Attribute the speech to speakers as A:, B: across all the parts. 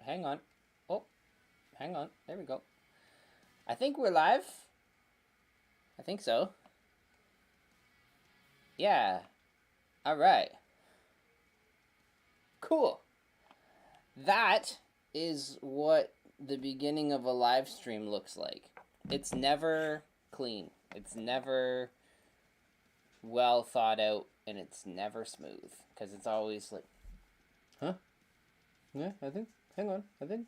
A: hang on. Oh, hang on. There we go. I think we're live. I think so. Yeah. All right. Cool. That is what the beginning of a live stream looks like. It's never clean. It's never well thought out, and it's never smooth because it's always like, huh? Yeah, I think. Hang on. I think.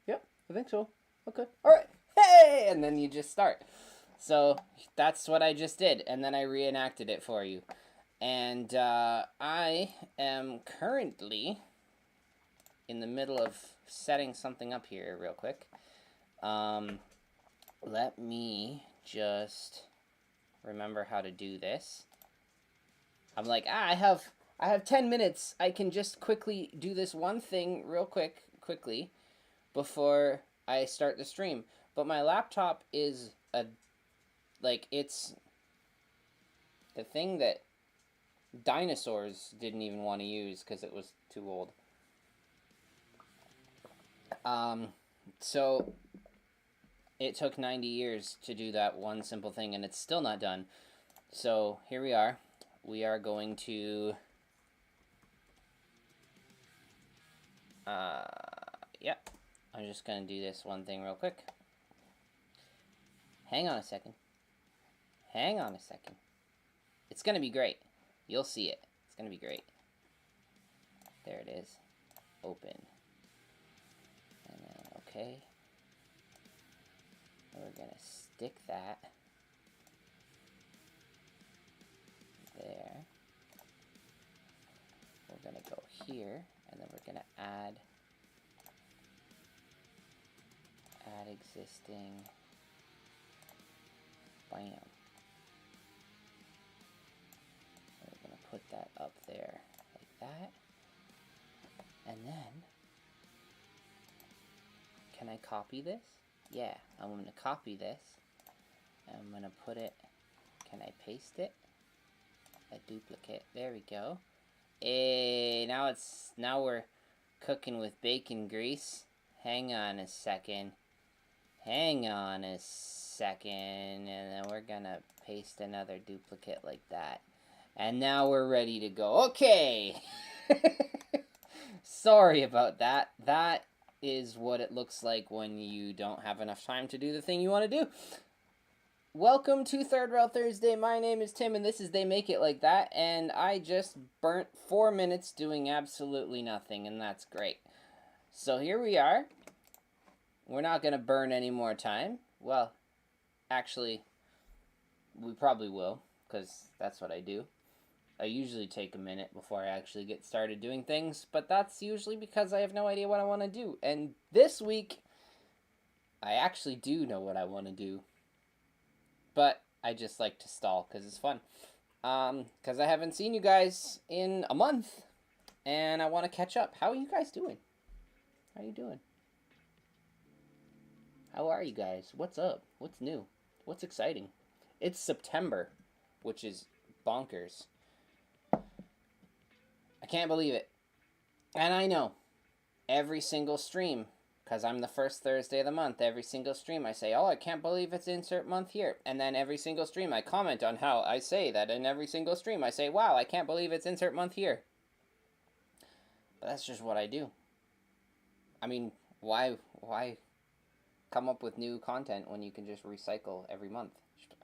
A: Yep, I think so. Okay. All right. Hey, and then you just start. So that's what I just did, and then I reenacted it for you. And I am currently in the middle of setting something up here real quick. Let me just remember how to do this. I'm like, I have 10 minutes. I can just quickly do this one thing real quickly before I start the stream. But my laptop is it's the thing that dinosaurs didn't even want to use because it was too old. So it took 90 years to do that one simple thing, and it's still not done. So here we are. We are going to yep. I'm just gonna do this one thing real quick. Hang on a second. Hang on a second. It's gonna be great. You'll see it. It's gonna be great. There it is. Open. And then okay. We're gonna stick that there. We're gonna go here, and then we're gonna add existing. Bam. We're gonna put that up there like that. And then, can I copy this? Yeah, I'm going to copy this. And I'm going to put it, can I paste it? A duplicate, there we go. Hey, now we're cooking with bacon grease. Hang on a second. Hang on a second. And then we're going to paste another duplicate like that. And now we're ready to go. Okay. Sorry about that. That is what it looks like when you don't have enough time to do the thing you want to do. Welcome to Third Rail Thursday. My name is Tim, and this is They Make It Like That. And I just burnt 4 minutes doing absolutely nothing, and that's great. So here we are. We're not going to burn any more time. Well, actually, we probably will, because that's what I do. I usually take a minute before I actually get started doing things, but that's usually because I have no idea what I want to do. And this week, I actually do know what I want to do, but I just like to stall because it's fun. Because I haven't seen you guys in a month, and I want to catch up. How are you guys doing? How are you doing? How are you guys? What's up? What's new? What's exciting? It's September, which is bonkers. I can't believe it. And I know, every single stream, because I'm the first Thursday of the month, every single stream I say, oh, I can't believe it's insert month here. And then every single stream I comment on how I say that. In every single stream I say, wow, I can't believe it's insert month here. But that's just what I do. I mean, why come up with new content when you can just recycle every month?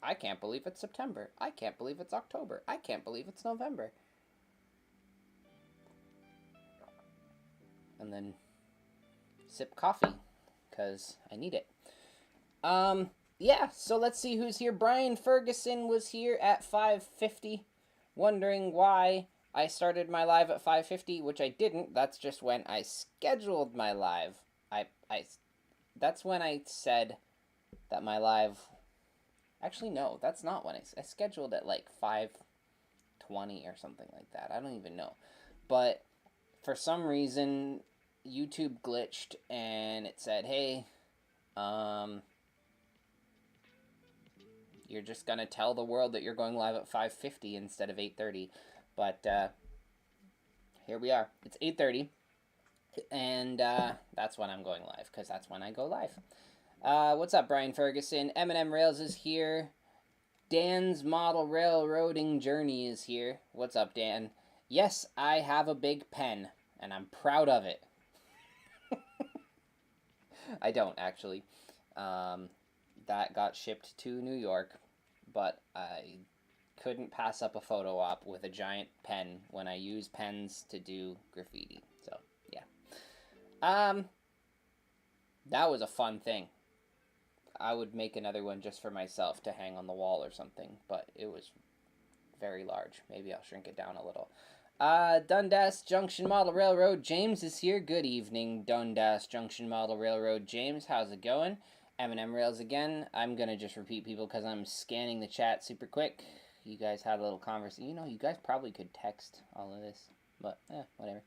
A: I can't believe it's September. I can't believe it's October. I can't believe it's November. And then sip coffee, because I need it. Yeah, so let's see who's here. Brian Ferguson was here at 5:50, wondering why I started my live at 5:50, which I didn't. That's just when I scheduled my live. That's when I said that my live... Actually, no, that's not when I scheduled at like 5:20 or something like that. I don't even know. But for some reason, YouTube glitched and it said, hey, you're just going to tell the world that you're going live at 5:50 instead of 8:30. But here we are. It's 8:30. And that's when I'm going live, because that's when I go live. What's up, Brian Ferguson? M&M Rails is here. Dan's Model Railroading Journey is here. What's up, Dan? Yes, I have a big pen, and I'm proud of it. I don't, actually. That got shipped to New York, but I couldn't pass up a photo op with a giant pen when I use pens to do graffiti. So, yeah. That was a fun thing. I would make another one just for myself to hang on the wall or something, but it was very large. Maybe I'll shrink it down a little. Dundas Junction Model Railroad James is here. Good evening, Dundas Junction Model Railroad James. How's it going? M&M Rails again. I'm going to just repeat people because I'm scanning the chat super quick. You guys had a little conversation. You know, you guys probably could text all of this, but whatever.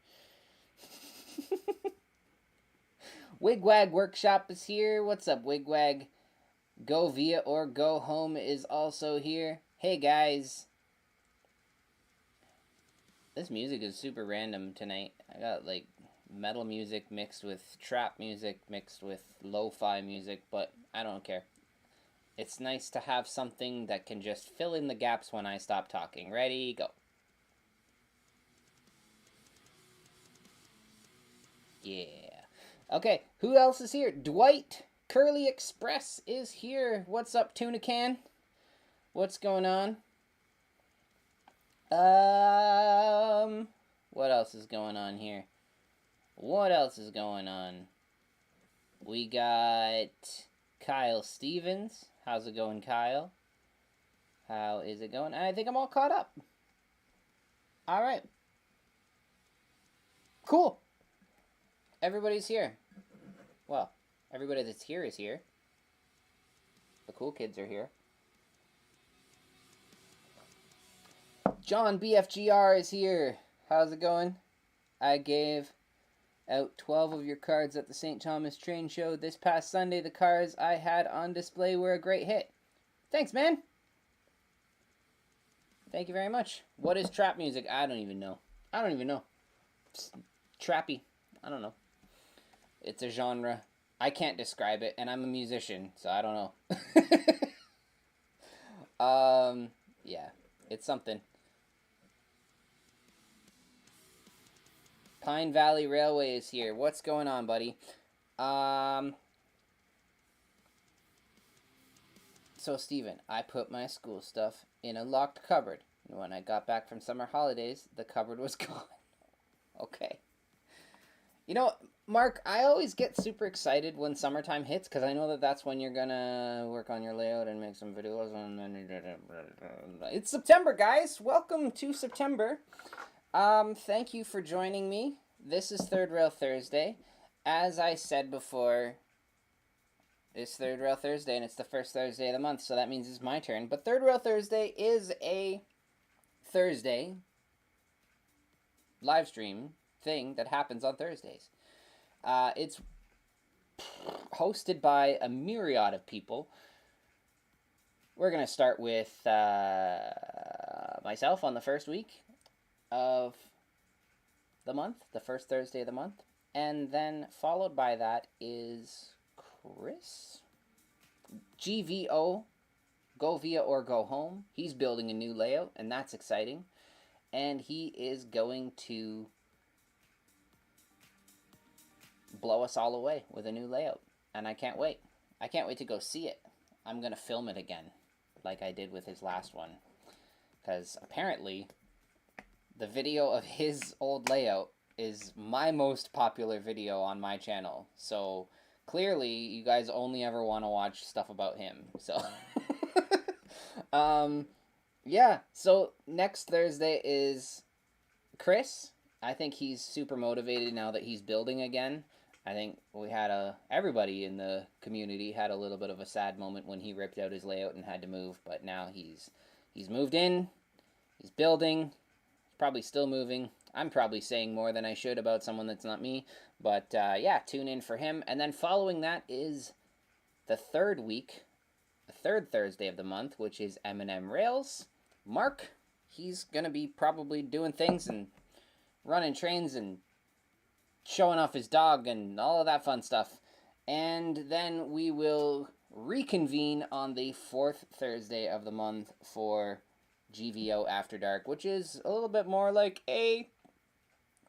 A: Wigwag Workshop is here. What's up, Wigwag? Go Via or Go Home is also here. Hey, guys. This music is super random tonight. I got, like, metal music mixed with trap music mixed with lo-fi music, but I don't care. It's nice to have something that can just fill in the gaps when I stop talking. Ready, go. Yeah. Okay, who else is here? Dwight Curly Express is here. What's up, Tuna Can? What's going on? What else is going on here? What else is going on? We got Kyle Stevens. How's it going, Kyle? How is it going? I think I'm all caught up. All right. Cool. Everybody's here. Well, everybody that's here is here. The cool kids are here. John BFGR is here. How's it going? I gave out 12 of your cards at the St. Thomas Train Show this past Sunday. The cards I had on display were a great hit. Thanks, man. Thank you very much. What is trap music? I don't even know. It's trappy. I don't know. It's a genre. I can't describe it, and I'm a musician, so I don't know. Yeah. It's something. Pine Valley Railway is here. What's going on, buddy? So, Steven, I put my school stuff in a locked cupboard. And when I got back from summer holidays, the cupboard was gone. Okay. You know, Mark, I always get super excited when summertime hits because I know that that's when you're gonna work on your layout and make some videos. It's September, guys. Welcome to September. Thank you for joining me. This is Third Rail Thursday. As I said before, it's Third Rail Thursday, and it's the first Thursday of the month, so that means it's my turn. But Third Rail Thursday is a Thursday live stream thing that happens on Thursdays. It's hosted by a myriad of people. We're going to start with myself on the first week of the month, the first Thursday of the month, and then followed by that is Chris, GVO, Go Via or Go Home. He's building a new layout, and that's exciting, and he is going to blow us all away with a new layout, and I can't wait. I can't wait to go see it. I'm going to film it again, like I did with his last one, because apparently the video of his old layout is my most popular video on my channel. So clearly you guys only ever want to watch stuff about him. So yeah, so next Thursday is Chris. I think he's super motivated now that he's building again. I think we had everybody in the community had a little bit of a sad moment when he ripped out his layout and had to move, but now he's moved in, he's building, probably still moving. I'm probably saying more than I should about someone that's not me, but yeah, tune in for him. And then following that is the third week, the third Thursday of the month, which is M&M Rails. Mark, he's gonna be probably doing things and running trains and showing off his dog and all of that fun stuff. And then we will reconvene on the 4th Thursday of the month for GVO After Dark, which is a little bit more like a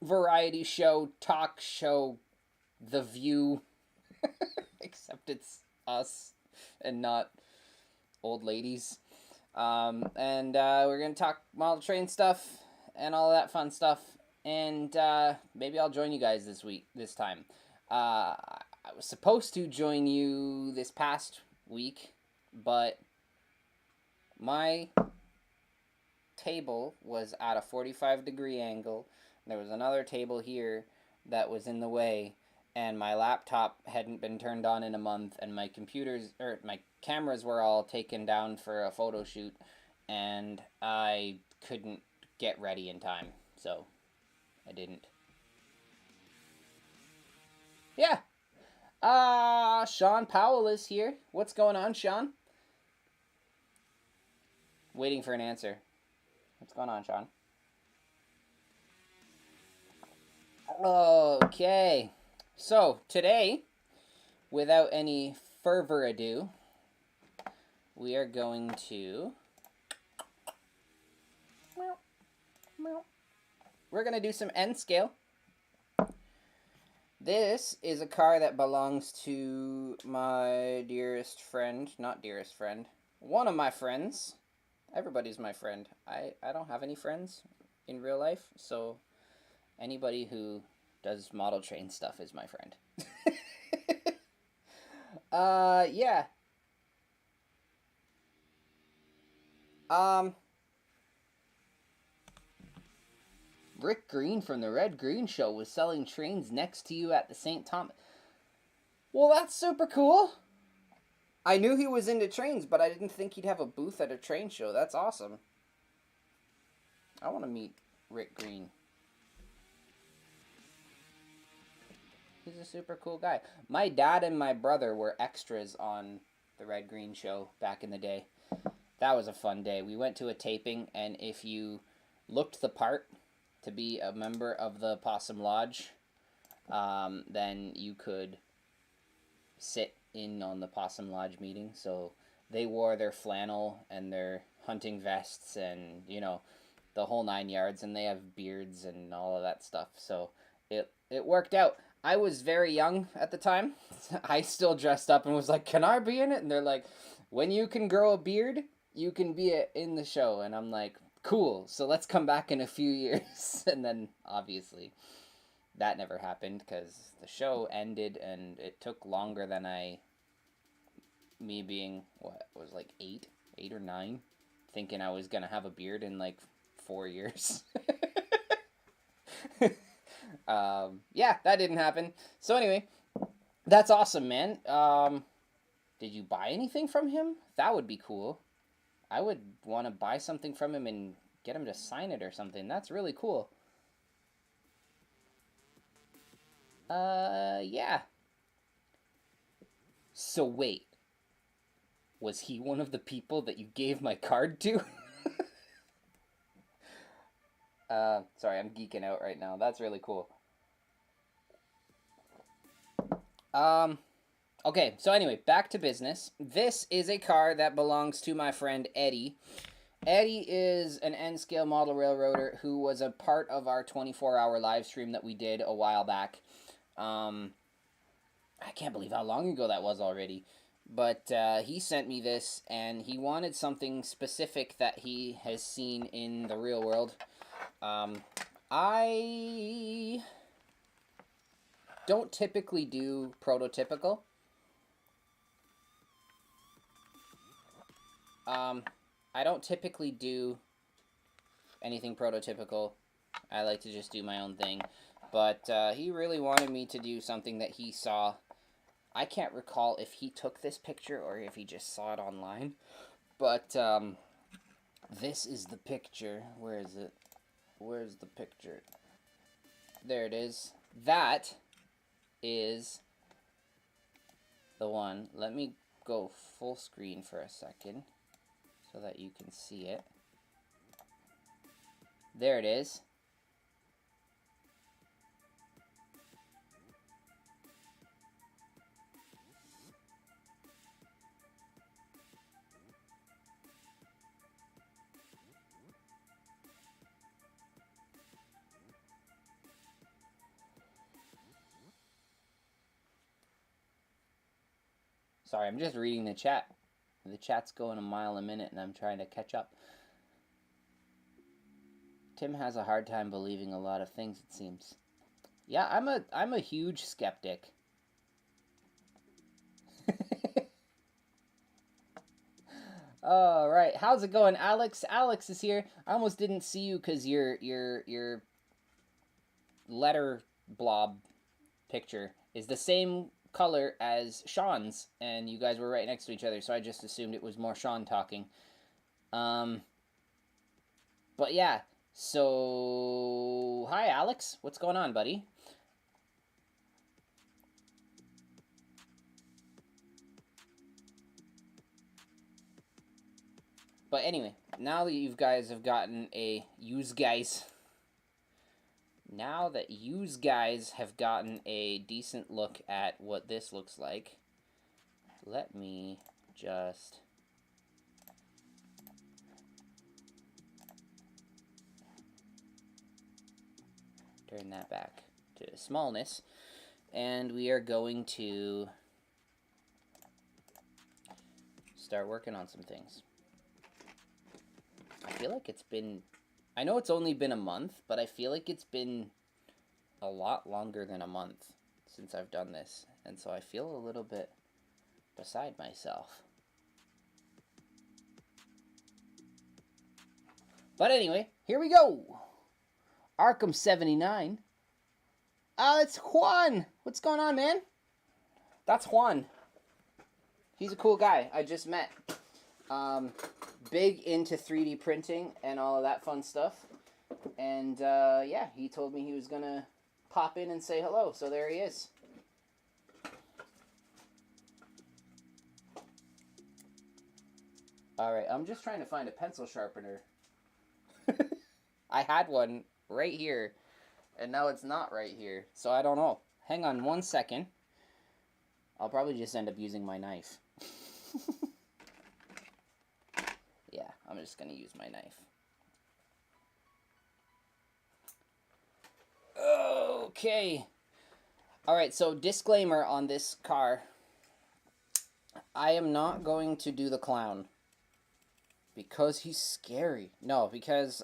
A: variety show, talk show, The View, except it's us and not old ladies. And we're going to talk model train stuff and all of that fun stuff. And maybe I'll join you guys this time. I was supposed to join you this past week, but my table was at a 45-degree angle. There was another table here that was in the way, and my laptop hadn't been turned on in a month, and my cameras were all taken down for a photo shoot, and I couldn't get ready in time, so I didn't. Yeah. Sean Powell is here. What's going on, Sean? Waiting for an answer. What's going on, Sean? Okay. So, today, without any further ado, we are going to... We're going to do some N scale. This is a car that belongs to my dearest friend. Not dearest friend. One of my friends. Everybody's my friend. I don't have any friends in real life, so anybody who does model train stuff is my friend. Yeah. Rick Green from the Red Green Show was selling trains next to you at the St. Thomas. Well, that's super cool. I knew he was into trains, but I didn't think he'd have a booth at a train show. That's awesome. I want to meet Rick Green. He's a super cool guy. My dad and my brother were extras on the Red Green Show back in the day. That was a fun day. We went to a taping, and if you looked the part to be a member of the Possum Lodge, then you could sit in on the Possum Lodge meeting. So they wore their flannel and their hunting vests and, you know, the whole 9 yards, and they have beards and all of that stuff. So it worked out. I was very young at the time. I still dressed up and was like, can I be in it? And they're like, when you can grow a beard, you can be in the show. And I'm like, cool, so let's come back in a few years. And then, obviously, that never happened because the show ended and it took longer than me being, was like 8 or 9, thinking I was going to have a beard in like 4 years. Yeah, that didn't happen. So anyway, that's awesome, man. Did you buy anything from him? That would be cool. I would want to buy something from him and get him to sign it or something. That's really cool. Yeah. So wait. Was he one of the people that you gave my card to? Sorry, I'm geeking out right now. That's really cool. Okay, so anyway, back to business. This is a car that belongs to my friend Eddie. Eddie is an N-scale model railroader who was a part of our 24-hour live stream that we did a while back. I can't believe how long ago that was already. But he sent me this, and he wanted something specific that he has seen in the real world. I don't typically do prototypical. I don't typically do anything prototypical. I like to just do my own thing. But he really wanted me to do something that he saw. I can't recall if he took this picture or if he just saw it online. But this is the picture. Where is it? Where's the picture? There it is. That is the one. Let me go full screen for a second so that you can see it. There it is. Sorry, I'm just reading the chat. The chat's going a mile a minute and I'm trying to catch up. Tim has a hard time believing a lot of things, it seems. Yeah, I'm a huge skeptic. All right, how's it going, Alex? Alex is here. I almost didn't see you because your letter blob picture is the same color as Sean's, and you guys were right next to each other, so I just assumed it was more Sean talking. But yeah, so hi, Alex. What's going on, buddy? But anyway, now that you guys have gotten now that you guys have gotten a decent look at what this looks like, let me just turn that back to smallness, and we are going to start working on some things. I feel like it's been, I know it's only been a month, but I feel like it's been a lot longer than a month since I've done this, and so I feel a little bit beside myself. But anyway, here we go. Arkham 79. It's Juan. What's going on, man? That's Juan. He's a cool guy I just met. Big into 3D printing and all of that fun stuff. And yeah, he told me he was gonna pop in and say hello, so there he is. Alright, I'm just trying to find a pencil sharpener. I had one right here, and now it's not right here, so I don't know. Hang on 1 second. I'll probably just end up using my knife. Yeah, I'm just gonna use my knife. Okay. Alright, so disclaimer on this car. I am not going to do the clown. Because he's scary. No, because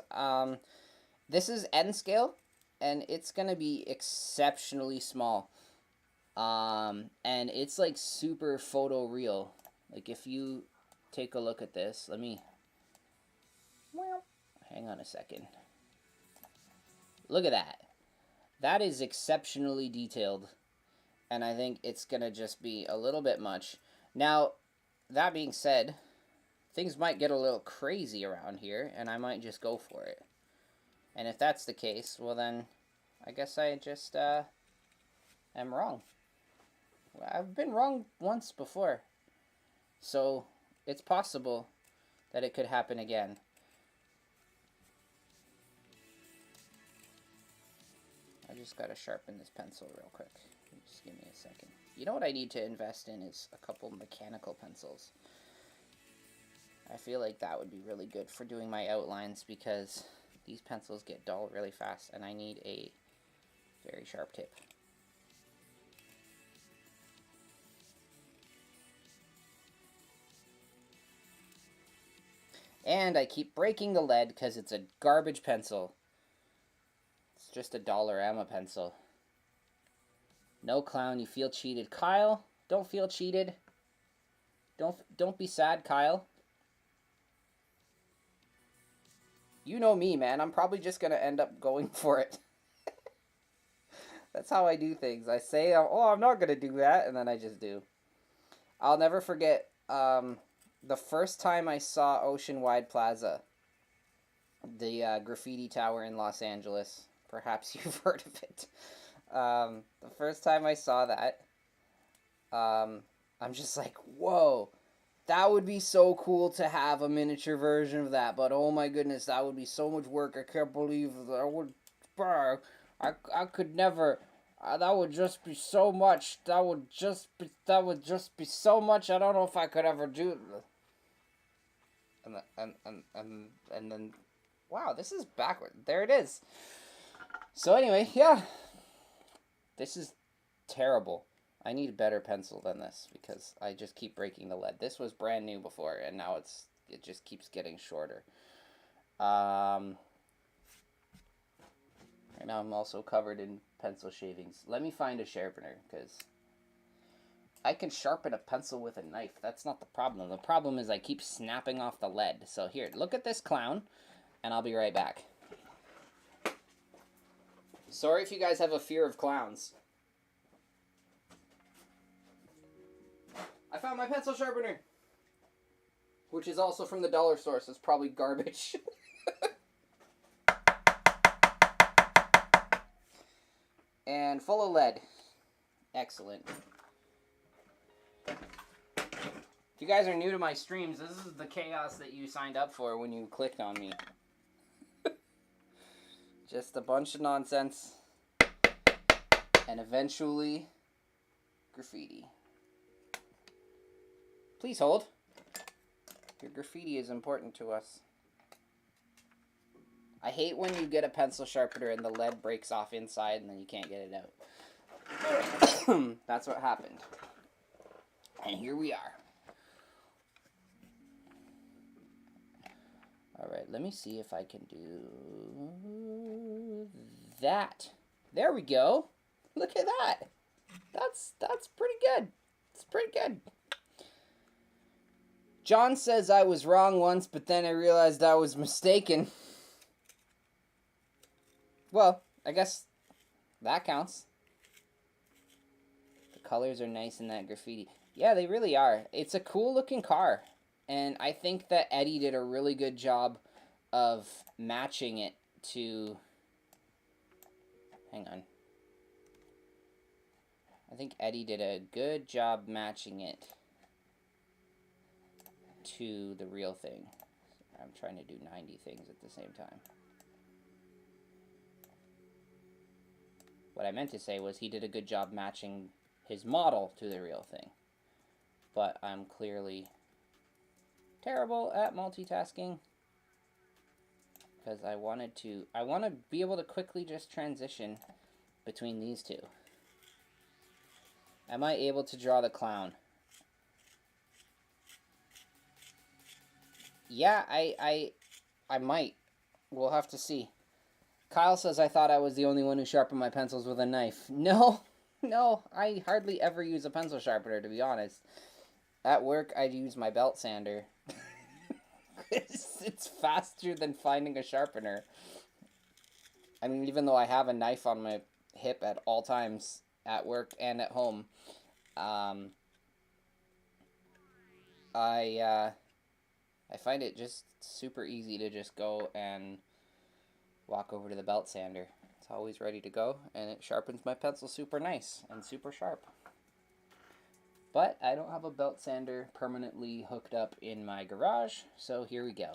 A: this is N scale, and it's gonna be exceptionally small. And it's like super photo real. Like if you take a look at this, let me, well, hang on a second. Look at that. That is exceptionally detailed, and I think it's gonna just be a little bit much. Now, that being said, things might get a little crazy around here, and I might just go for it. And if that's the case, well then, I guess I just am wrong. I've been wrong once before, so it's possible that it could happen again. I just gotta sharpen this pencil real quick. Just give me a second. You know what I need to invest in is a couple mechanical pencils. I feel like that would be really good for doing my outlines because these pencils get dull really fast and I need a very sharp tip. And I keep breaking the lead because it's a garbage pencil. It's just a Dollarama pencil. No clown, you feel cheated. Kyle, don't feel cheated. Don't be sad, Kyle. You know me, man. I'm probably just going to end up going for it. That's how I do things. I say, oh, I'm not going to do that, and then I just do. I'll never forget the first time I saw Oceanwide Plaza, the graffiti tower in Los Angeles. Perhaps you've heard of it. The first time I saw that, I'm just like, whoa. That would be so cool to have a miniature version of that, but oh my goodness, that would be so much work. I can't believe that I could never. That would just be so much. That would just be so much. I don't know if I could ever do it. And then, wow, this is backward. There it is. So anyway, yeah, this is terrible. I need a better pencil than this because I just keep breaking the lead. This was brand new before, and now it just keeps getting shorter. Right now I'm also covered in pencil shavings. Let me find a sharpener, because I can sharpen a pencil with a knife. That's not the problem. The problem is I keep snapping off the lead. So here, look at this clown, and I'll be right back. Sorry if you guys have a fear of clowns. I found my pencil sharpener, which is also from the dollar store, so it's probably garbage. And full of lead. Excellent. If you guys are new to my streams, this is the chaos that you signed up for when you clicked on me. Just a bunch of nonsense. And eventually, graffiti. Please hold. Your graffiti is important to us. I hate when you get a pencil sharpener and the lead breaks off inside and then you can't get it out. That's what happened. And here we are. Alright, let me see if I can do that. There we go. Look at that. That's pretty good. It's pretty good. John says I was wrong once, but then I realized I was mistaken. Well, I guess that counts. The colors are nice in that graffiti. Yeah, they really are. It's a cool looking car. And I think that Eddie did a really good job of matching it to... Hang on. I think Eddie did a good job matching it to the real thing. I'm trying to do 90 things at the same time. What I meant to say was he did a good job matching his model to the real thing. But I'm clearly terrible at multitasking. Because I want to be able to quickly just transition between these two. Am I able to draw the clown? Yeah, I might. We'll have to see. Kyle says I thought I was the only one who sharpened my pencils with a knife. No, I hardly ever use a pencil sharpener, to be honest. At work, I use my belt sander. It's faster than finding a sharpener. I mean, even though I have a knife on my hip at all times, at work and at home, I find it just super easy to just go and walk over to the belt sander. It's always ready to go, and it sharpens my pencil super nice and super sharp. But I don't have a belt sander permanently hooked up in my garage, so here we go.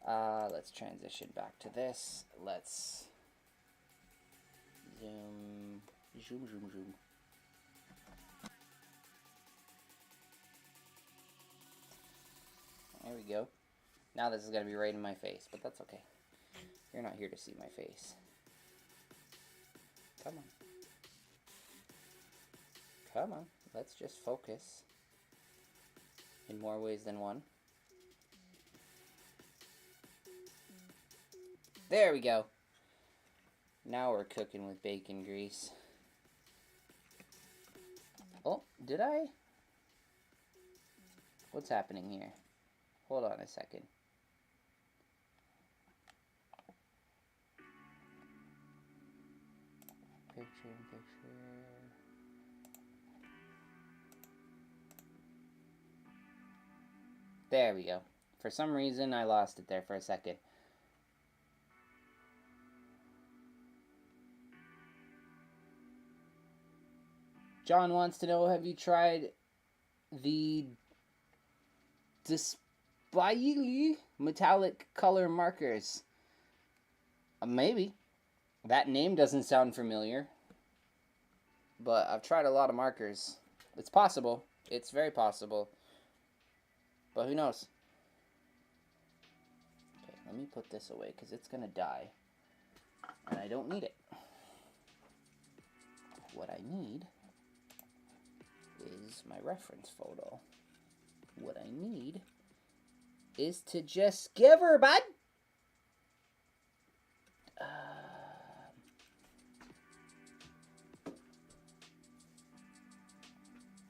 A: Let's transition back to this. Let's zoom. There we go. Now this is going to be right in my face, but that's okay. You're not here to see my face. Come on. Come on. Let's just focus in more ways than one. There we go. Now we're cooking with bacon grease. Oh, did I? What's happening here? Hold on a second. Picture in picture. There we go. For some reason, I lost it there for a second. John wants to know, have you tried the Display metallic color markers? Maybe. That name doesn't sound familiar. But I've tried a lot of markers. It's possible. It's very possible. But who knows? Okay, let me put this away because it's going to die. And I don't need it. What I need is my reference photo. What I need is to just give her, bud.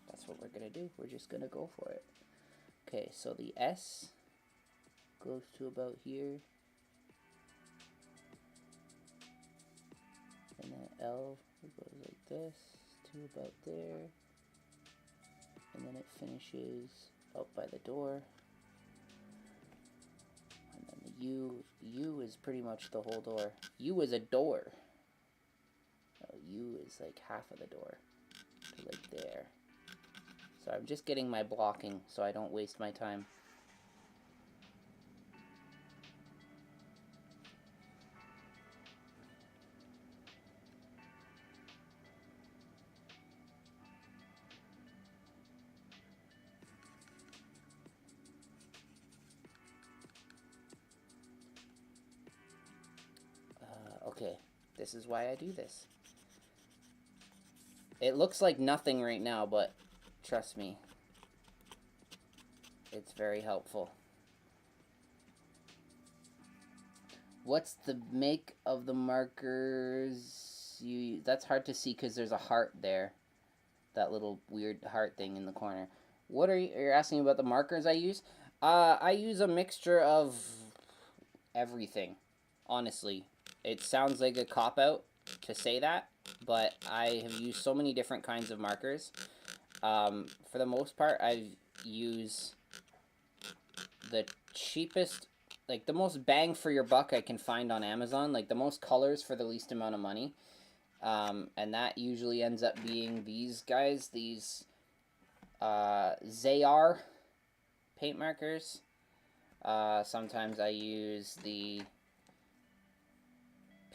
A: That's what we're gonna do. We're just gonna go for it. Okay, so the S goes to about here. And then L goes like this to about there. And then it finishes out by the door. And then the U is pretty much the whole door. U is a door. No, U is like half of the door. To like there. So I'm just getting my blocking so I don't waste my time. Okay, this is why I do this. It looks like nothing right now, but trust me, it's very helpful. What's the make of the markers? That's hard to see because there's a heart there. That little weird heart thing in the corner. What you're asking about the markers I use? I use a mixture of everything, honestly. It sounds like a cop-out to say that, but I have used so many different kinds of markers. For the most part, I use the cheapest, like the most bang for your buck I can find on Amazon, like the most colors for the least amount of money. And that usually ends up being these guys, these ZR paint markers. Sometimes I use the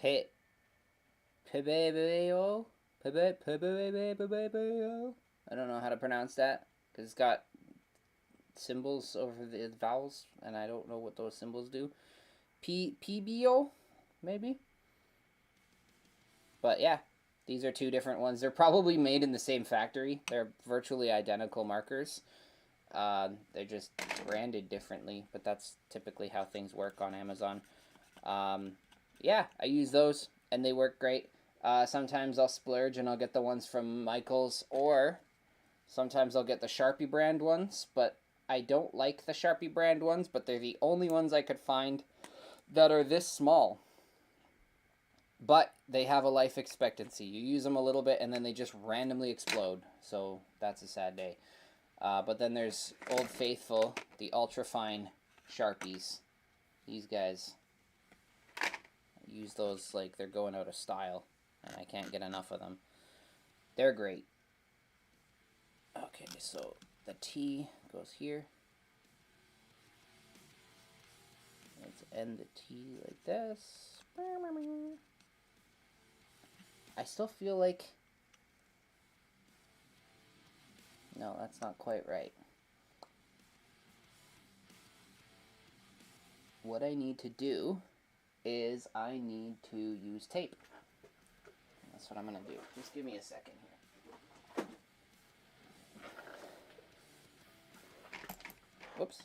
A: Pebeo. I don't know how to pronounce that because it's got symbols over the vowels, and I don't know what those symbols do. Pebeo, maybe. But yeah, these are two different ones. They're probably made in the same factory. They're virtually identical markers. They're just branded differently, but that's typically how things work on Amazon. Yeah, I use those, and they work great. Sometimes I'll splurge and I'll get the ones from Michaels, or sometimes I'll get the Sharpie brand ones, but I don't like the Sharpie brand ones, but they're the only ones I could find that are this small. But they have a life expectancy. You use them a little bit and then they just randomly explode, so that's a sad day. But then there's Old Faithful, the ultra fine Sharpies. These guys, I use those like they're going out of style, and I can't get enough of them. They're great. Okay, so the T goes here. Let's end the T like this. I still feel like... No, that's not quite right. What I need to do is I need to use tape. That's what I'm going to do. Just give me a second here. Whoops.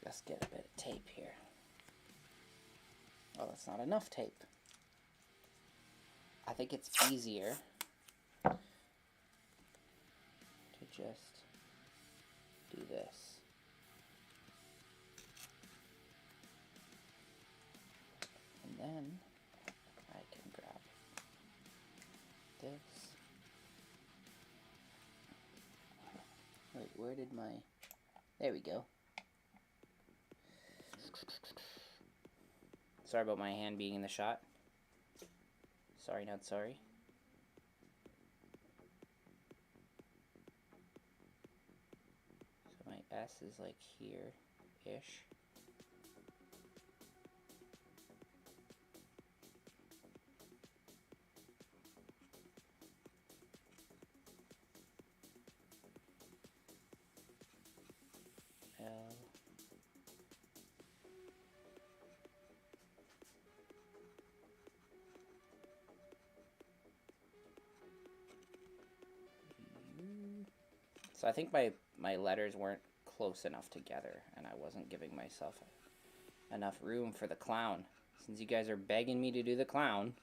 A: Let's get a bit of tape here. Oh, that's not enough tape. I think it's easier to just do this. And then I can grab this. Wait, where did my... There we go. Sorry about my hand being in the shot. Sorry, not sorry. So my S is like here-ish. L. So I think my letters weren't close enough together, and I wasn't giving myself enough room for the clown. Since you guys are begging me to do the clown,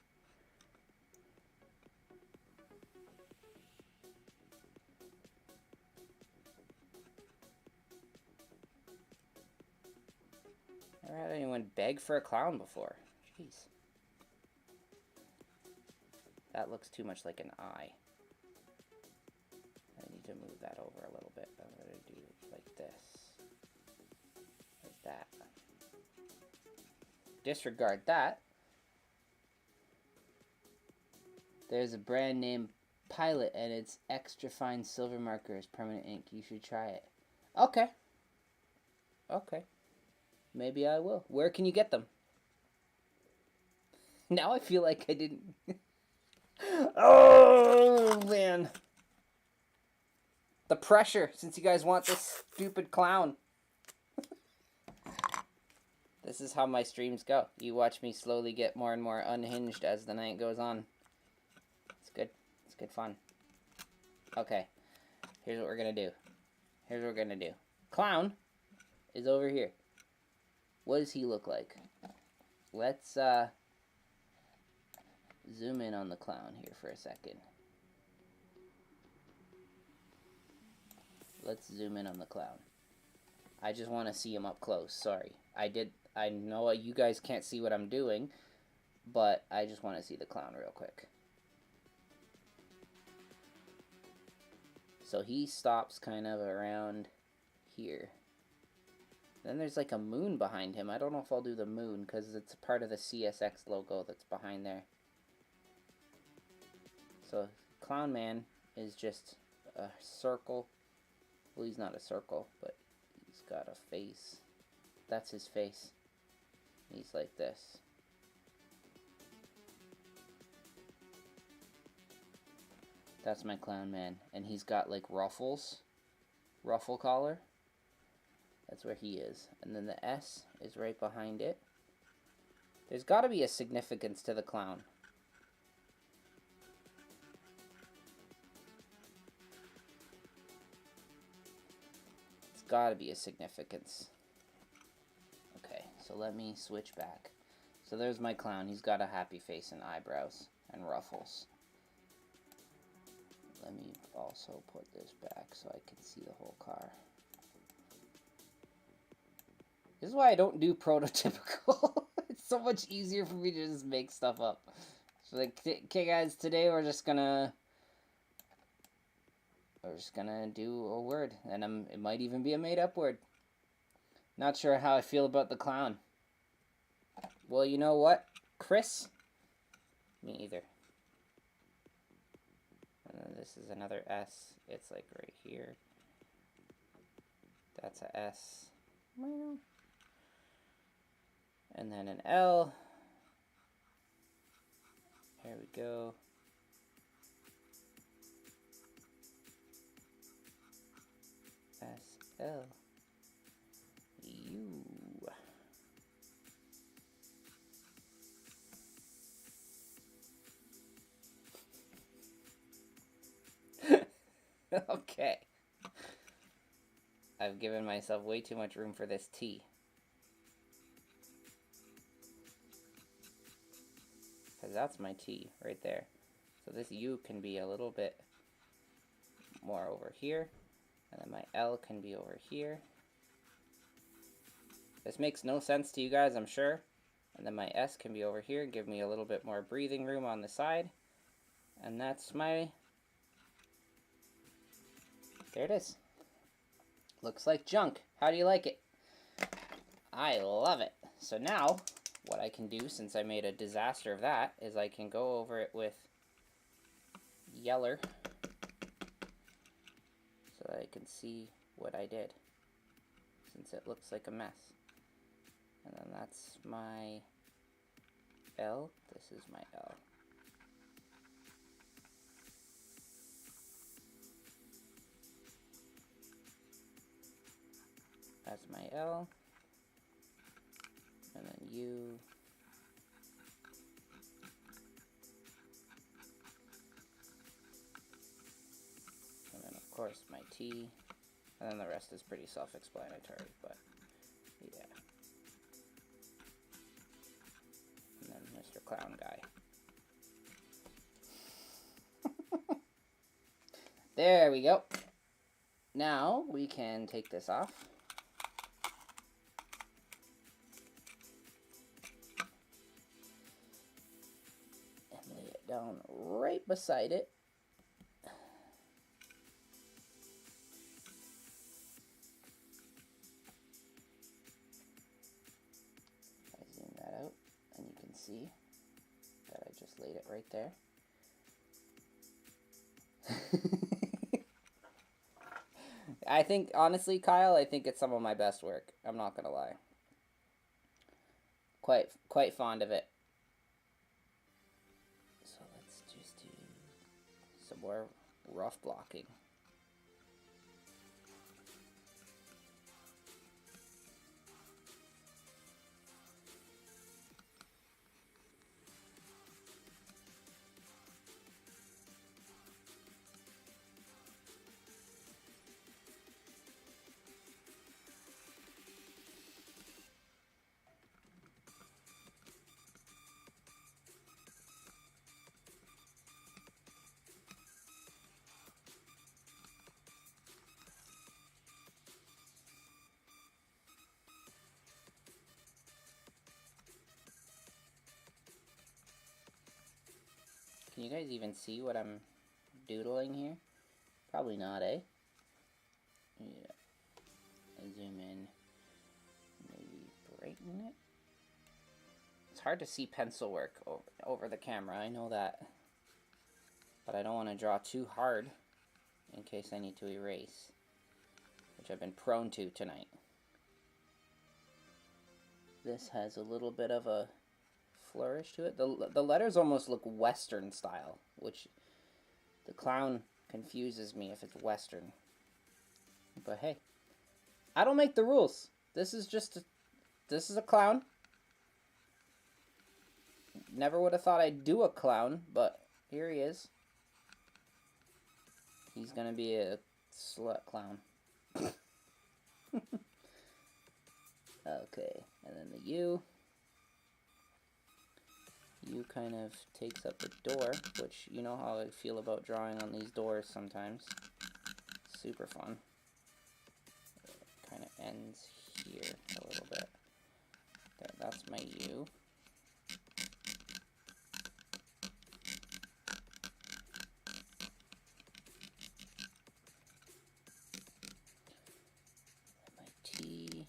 A: never had anyone beg for a clown before. Jeez. That looks too much like an eye. I need to move that over a little bit. I'm going to do like this. Like that. Disregard that. There's a brand named Pilot, and it's extra fine silver markers, permanent ink. You should try it. Okay. Okay. Maybe I will. Where can you get them? Now I feel like I didn't... Oh, man. The pressure, since you guys want this stupid clown. This is how my streams go. You watch me slowly get more and more unhinged as the night goes on. It's good. It's good fun. Okay. Here's what we're going to do. Here's what we're going to do. Clown is over here. What does he look like? Let's zoom in on the clown here for a second. Let's zoom in on the clown. I just want to see him up close. Sorry. I know you guys can't see what I'm doing, but I just want to see the clown real quick. So he stops kind of around here. Then there's like a moon behind him. I don't know if I'll do the moon because it's a part of the CSX logo that's behind there. So Clown Man is just a circle. Well, he's not a circle, but he's got a face. That's his face. He's like this. That's my Clown Man. And he's got like ruffles. Ruffle collar. That's where he is. And then the S is right behind it. There's got to be a significance to the clown. It's got to be a significance. Okay, so let me switch back. So there's my clown. He's got a happy face and eyebrows and ruffles. Let me also put this back so I can see the whole car. This is why I don't do prototypical. It's so much easier for me to just make stuff up. So like, okay guys, today we're just gonna do a word, and it might even be a made-up word. Not sure how I feel about the clown. Well, you know what, Chris? Me either. And then this is another S. It's like right here. That's a S. And then an L. There we go. S-L. U. Okay. I've given myself way too much room for this T. Because that's my T right there. So this U can be a little bit more over here. And then my L can be over here. This makes no sense to you guys, I'm sure. And then my S can be over here and give me a little bit more breathing room on the side. And that's my... There it is. Looks like junk. How do you like it? I love it. So now, what I can do, since I made a disaster of that, is I can go over it with yeller so that I can see what I did, since it looks like a mess. And then that's my L. This is my L. That's my L. And then U. And then, of course, my T. And then the rest is pretty self-explanatory, but yeah. And then Mr. Clown Guy. There we go. Now we can take this off. And lay it down right beside it. I zoom that out, and you can see that I just laid it right there. I think, honestly, Kyle, I think it's some of my best work. I'm not gonna lie. Quite fond of it. So let's just do some more rough blocking. Can you guys even see what I'm doodling here? Probably not, eh? Yeah. I zoom in, maybe brighten it. It's hard to see pencil work over the camera, I know that. But I don't want to draw too hard in case I need to erase, which I've been prone to tonight. This has a little bit of a flourish to it. The letters almost look Western style, which the clown confuses me if it's Western. But hey, I don't make the rules. This is a clown. Never would have thought I'd do a clown, but here he is. He's gonna be a slut clown. Okay, and then the U. U kind of takes up the door, which you know how I feel about drawing on these doors sometimes. Super fun. It kind of ends here a little bit. There, that's my U. My T.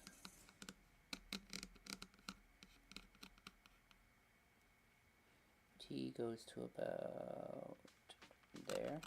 A: T goes to about there.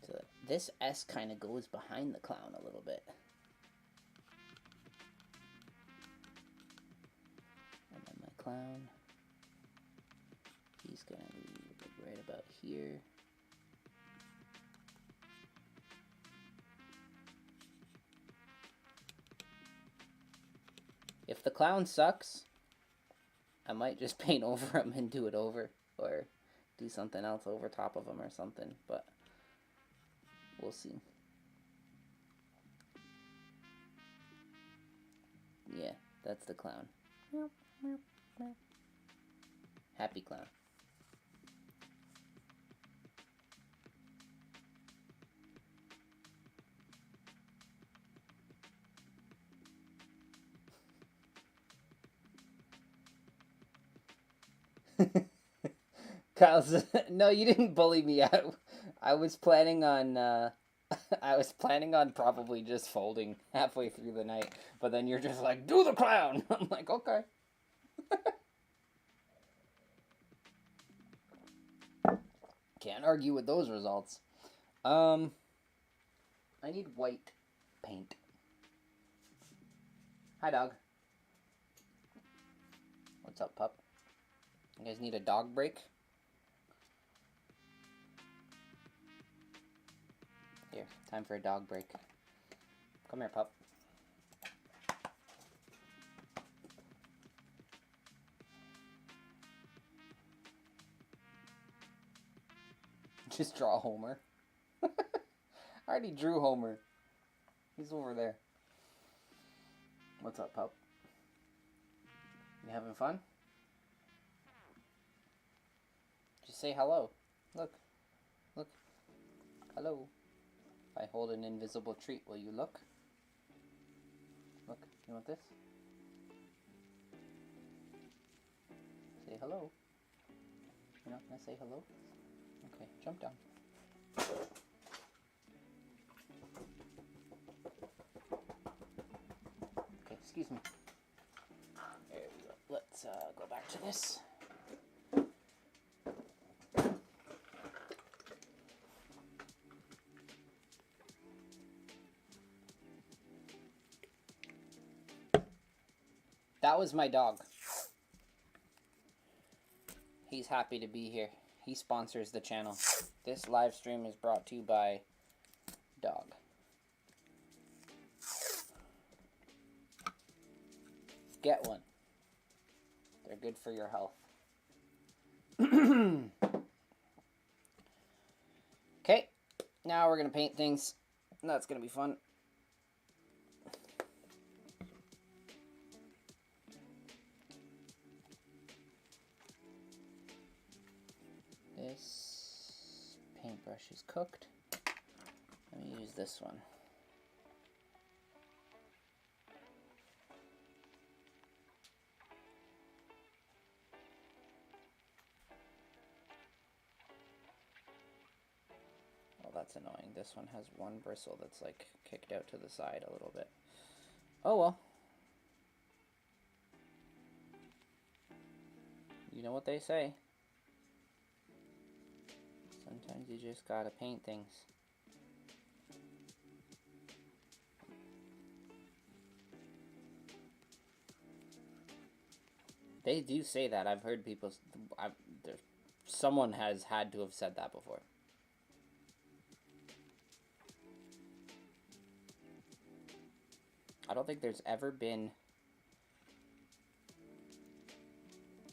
A: So this S kind of goes behind the clown a little bit. And then my clown, he's gonna be right about here. If the clown sucks, I might just paint over him and do it over, or do something else over top of him or something, but we'll see. Yeah, that's the clown. Happy clown. Kyle's, no, you didn't bully me. I was planning on I was planning on probably just folding halfway through the night, but then you're just like, do the clown. I'm like, okay. Can't argue with those results. I need white paint. Hi, dog. What's up, pup? You guys need a dog break? Here, time for a dog break. Come here, pup. Just draw Homer. I already drew Homer. He's over there. What's up, pup? You having fun? Just say hello. Look. Look. Hello. If I hold an invisible treat, will you look? Look. You want this? Say hello. You're not gonna say hello? Okay, jump down. Okay, excuse me. There we go. Let's go back to this. That was my dog. He's happy to be here. He sponsors the channel. This live stream is brought to you by Dog. Get one. They're good for your health. Okay, now we're going to paint things. That's going to be fun. This paintbrush is cooked. Let me use this one. Oh, that's annoying. This one has one bristle that's like kicked out to the side a little bit. Oh well. You know what they say. Sometimes you just gotta paint things. They do say that. I've heard people. Someone has had to have said that before. I don't think there's ever been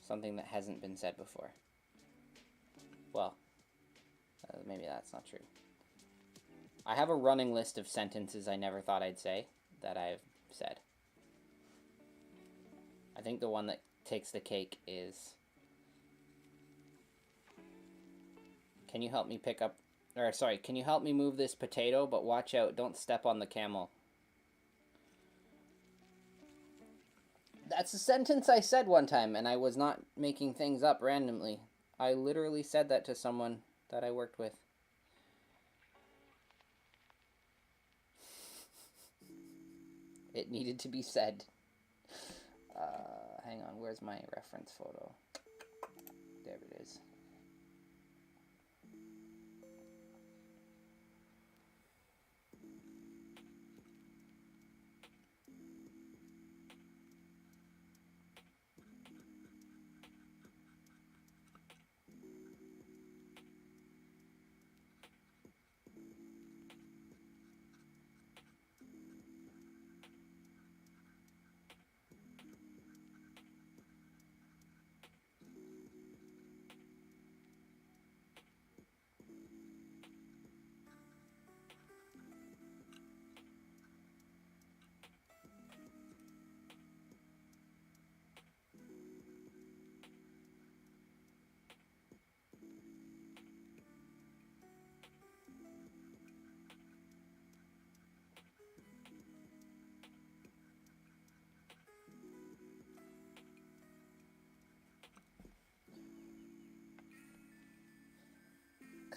A: something that hasn't been said before. Well, maybe that's not true. I have a running list of sentences I never thought I'd say that I've said. I think the one that takes the cake is, can you help me pick up, or sorry, can you help me move this potato, but watch out, don't step on the camel. That's a sentence I said one time, and I was not making things up randomly. I literally said that to someone that I worked with. It needed to be said. Hang on, where's my reference photo? There it is.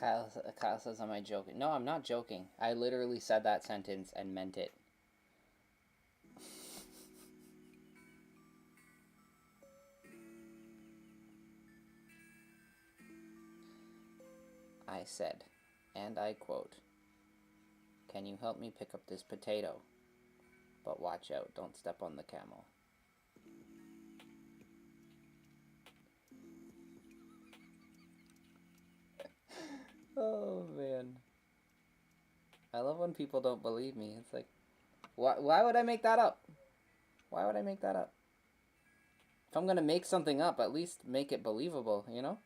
A: Kyle says, am I joking? No, I'm not joking. I literally said that sentence and meant it. I said, and I quote, "Can you help me pick up this potato? But watch out, don't step on the camel." Oh, man. I love when people don't believe me. It's like, why would I make that up? Why would I make that up? If I'm gonna make something up, at least make it believable, you know?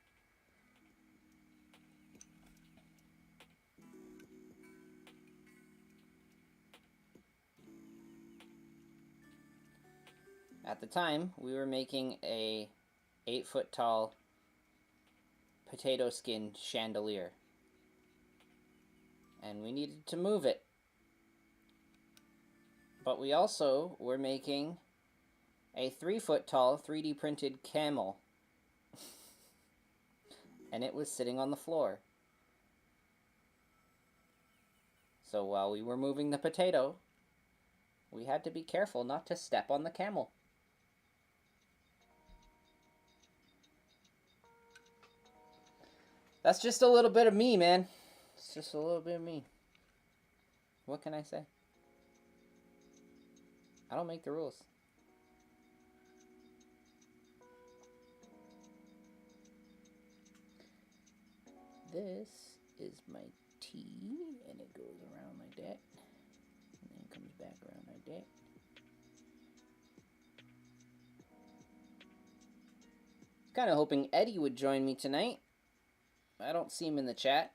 A: At the time, we were making a 8-foot tall potato skin chandelier. And we needed to move it. But we also were making a 3-foot tall 3D printed camel. And it was sitting on the floor. So while we were moving the potato, we had to be careful not to step on the camel. That's just a little bit of me, man. It's just a little bit of me. What can I say? I don't make the rules. This is my tea, and it goes around like that, and then it comes back around like that. Kind of hoping Eddie would join me tonight. I don't see him in the chat.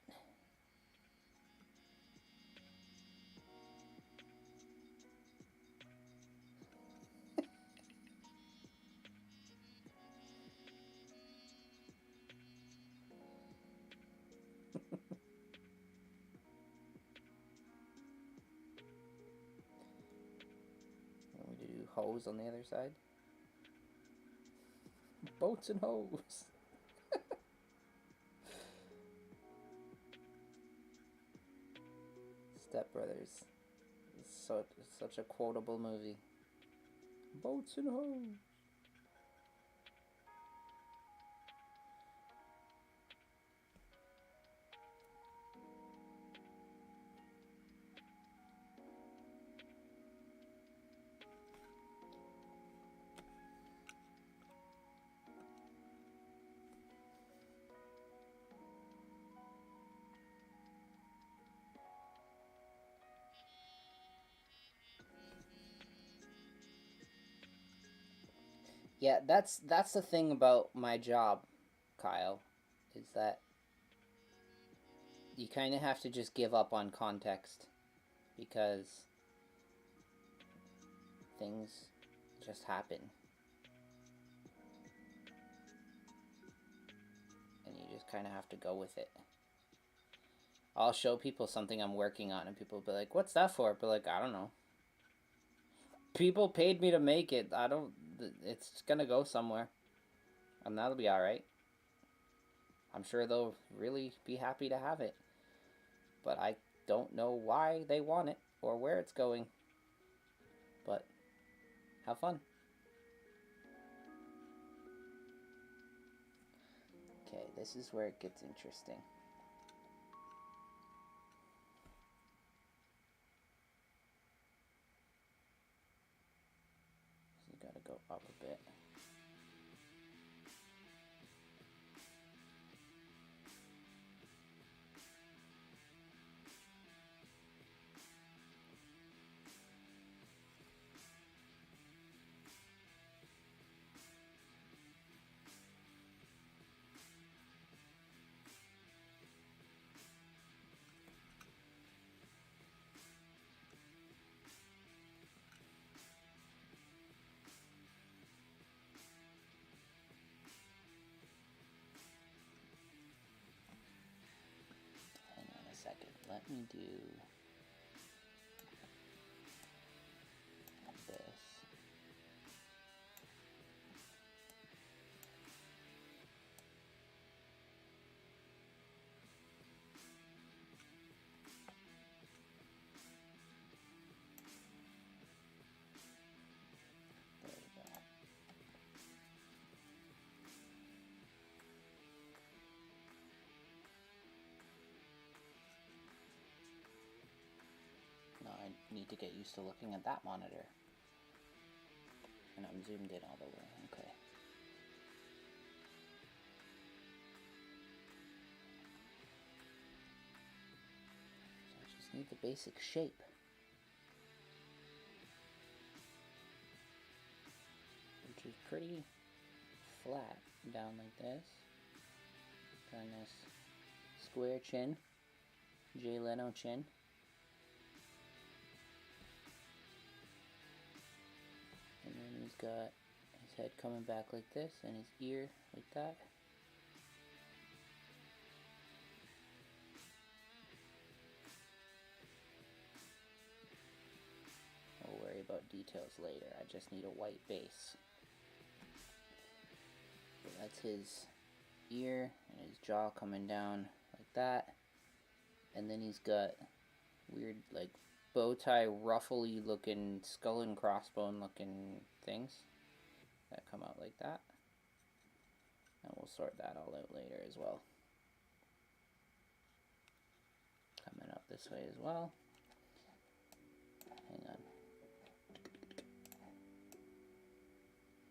A: Want me to do hose on the other side? Boats and hose. Step Brothers. It's such a quotable movie. Boats and hose. Yeah, that's the thing about my job, Kyle, is that you kind of have to just give up on context because things just happen. And you just kind of have to go with it. I'll show people something I'm working on and people will be like, "What's that for?" But like, I don't know. People paid me to make it. It's gonna go somewhere. And that'll be alright. I'm sure they'll really be happy to have it. But I don't know why they want it or where it's going. But have fun. Okay, this is where it gets interesting. So you gotta go up a bit. Let me do this. No, I need to get used to looking at that monitor. And I'm zoomed in all the way. Okay. So I just need the basic shape. Which is pretty flat down like this. Got a nice square chin. Jay Leno chin. And then he's got his head coming back like this and his ear like that. I'll worry about details later. I just need a white base. So that's his ear and his jaw coming down like that. And then he's got weird, like, bow tie, ruffly looking, skull and crossbone looking things that come out like that. And we'll sort that all out later as well. Coming up this way as well. Hang on.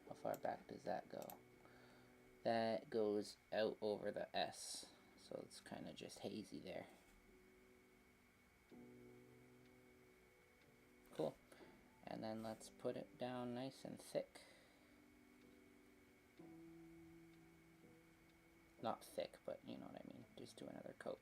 A: How far back does that go? That goes out over the S. So it's kind of just hazy there. Cool. And then let's put it down nice and thick. Not thick, but you know what I mean. Just do another coat.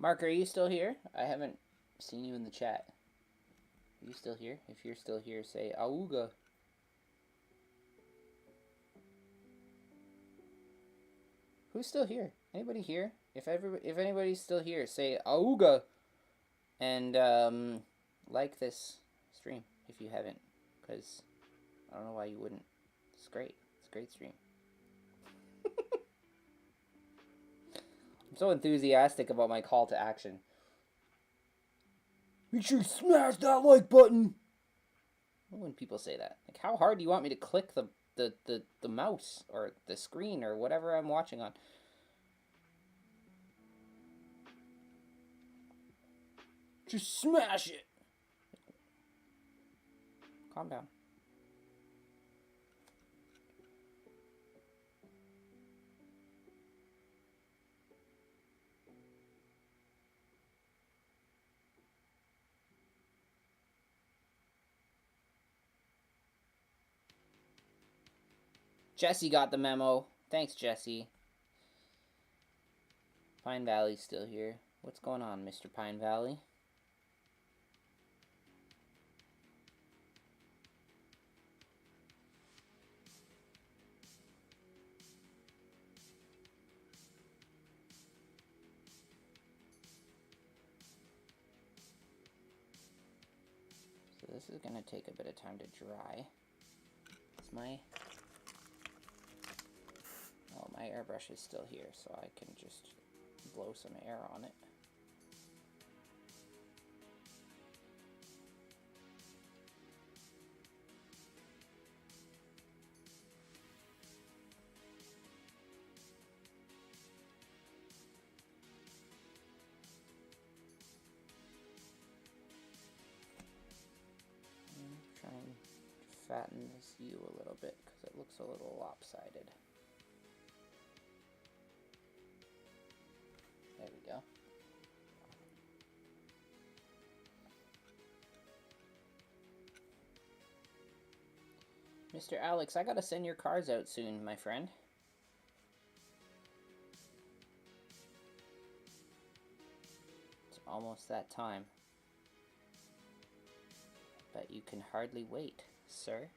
A: Mark, are you still here? I haven't seen you in the chat. Are you still here? If you're still here, say Auga. Who's still here? Anybody here? If anybody's still here, say Auga. And like this stream if you haven't, because I don't know why you wouldn't. It's great. It's a great stream. I'm so enthusiastic about my call to action. Make sure you smash that like button. When people say that, like, how hard do you want me to click the mouse or the screen or whatever I'm watching on? Just smash it. Calm down. Jesse got the memo. Thanks, Jesse. Pine Valley's still here. What's going on, Mr. Pine Valley? So this is gonna take a bit of time to dry. It's my airbrush is still here, so I can just blow some air on it. I'm trying to fatten this U a little bit because it looks a little lopsided. There we go. Mr. Alex, I gotta send your cars out soon, my friend. It's almost that time. But you can hardly wait, sir.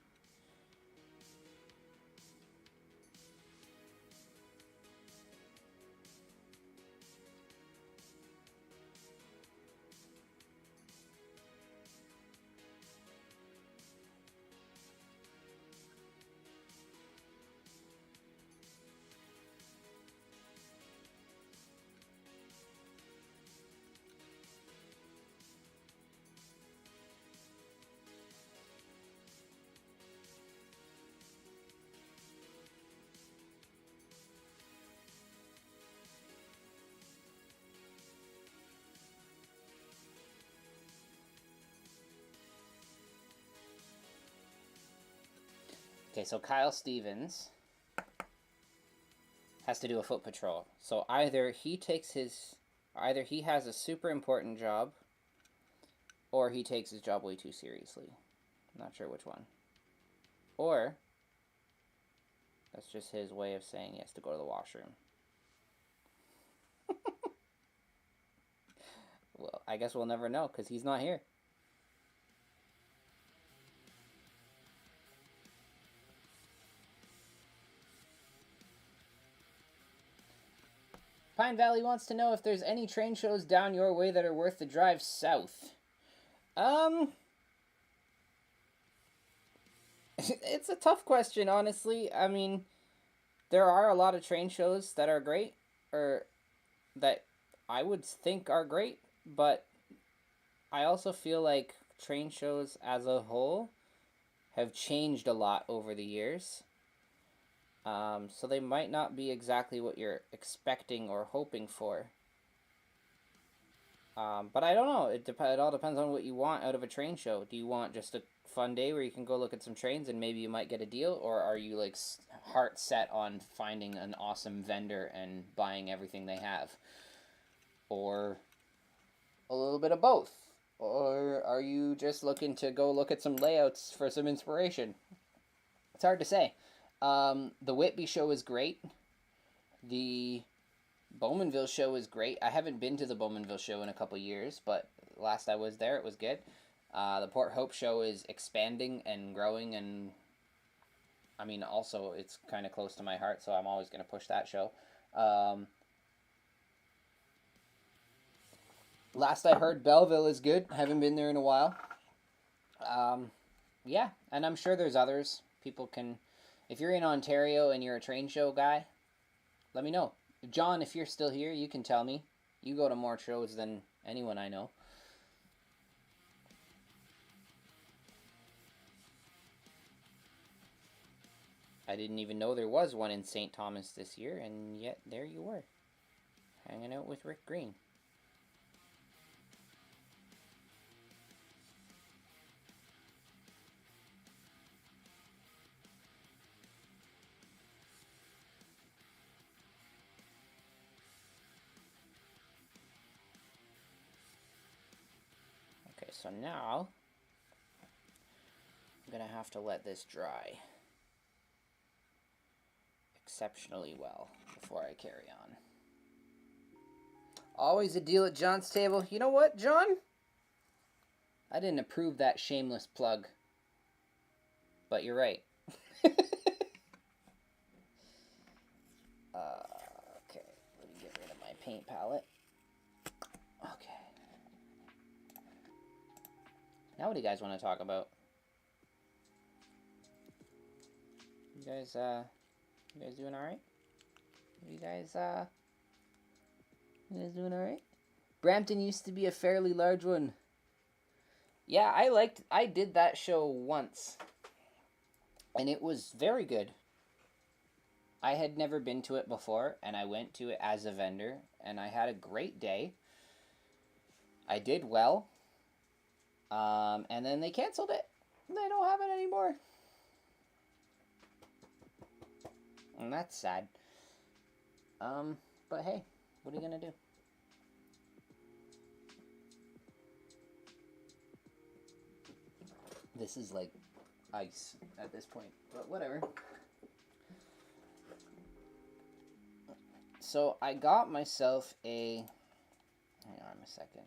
A: Okay, so Kyle Stevens has to do a foot patrol. So either he has a super important job, or he takes his job way too seriously. I'm not sure which one. Or that's just his way of saying he has to go to the washroom. Well, I guess we'll never know because he's not here. Pine Valley wants to know if there's any train shows down your way that are worth the drive south. It's a tough question, honestly. I mean, there are a lot of train shows that are great, or that I would think are great, but I also feel like train shows as a whole have changed a lot over the years. So they might not be exactly what you're expecting or hoping for. But I don't know. It all depends on what you want out of a train show. Do you want just a fun day where you can go look at some trains and maybe you might get a deal, or are you like heart set on finding an awesome vendor and buying everything they have, or a little bit of both, or are you just looking to go look at some layouts for some inspiration? It's hard to say. The Whitby show is great. The Bowmanville show is great. I haven't been to the Bowmanville show in a couple years, but last I was there, it was good. The Port Hope show is expanding and growing, and I mean, also it's kind of close to my heart, so I'm always going to push that show. Last I heard, Belleville is good. Haven't been there in a while. Yeah, and I'm sure there's others. People can, if you're in Ontario and you're a train show guy, let me know. John, if you're still here, you can tell me. You go to more shows than anyone I know. I didn't even know there was one in St. Thomas this year, and yet there you were, hanging out with Rick Green. Okay, so now I'm going to have to let this dry exceptionally well before I carry on. Always a deal at John's table. You know what, John? I didn't approve that shameless plug, but you're right. Okay, let me get rid of my paint palette. Okay. Now what do you guys want to talk about? You guys doing all right? You guys doing all right? Brampton used to be a fairly large one. Yeah, I did that show once, and it was very good. I had never been to it before, and I went to it as a vendor, and I had a great day. I did well, and then they canceled it. They don't have it anymore. And that's sad. But hey, what are you gonna do? This is like ice at this point, but whatever. So I got myself a... Hang on a second.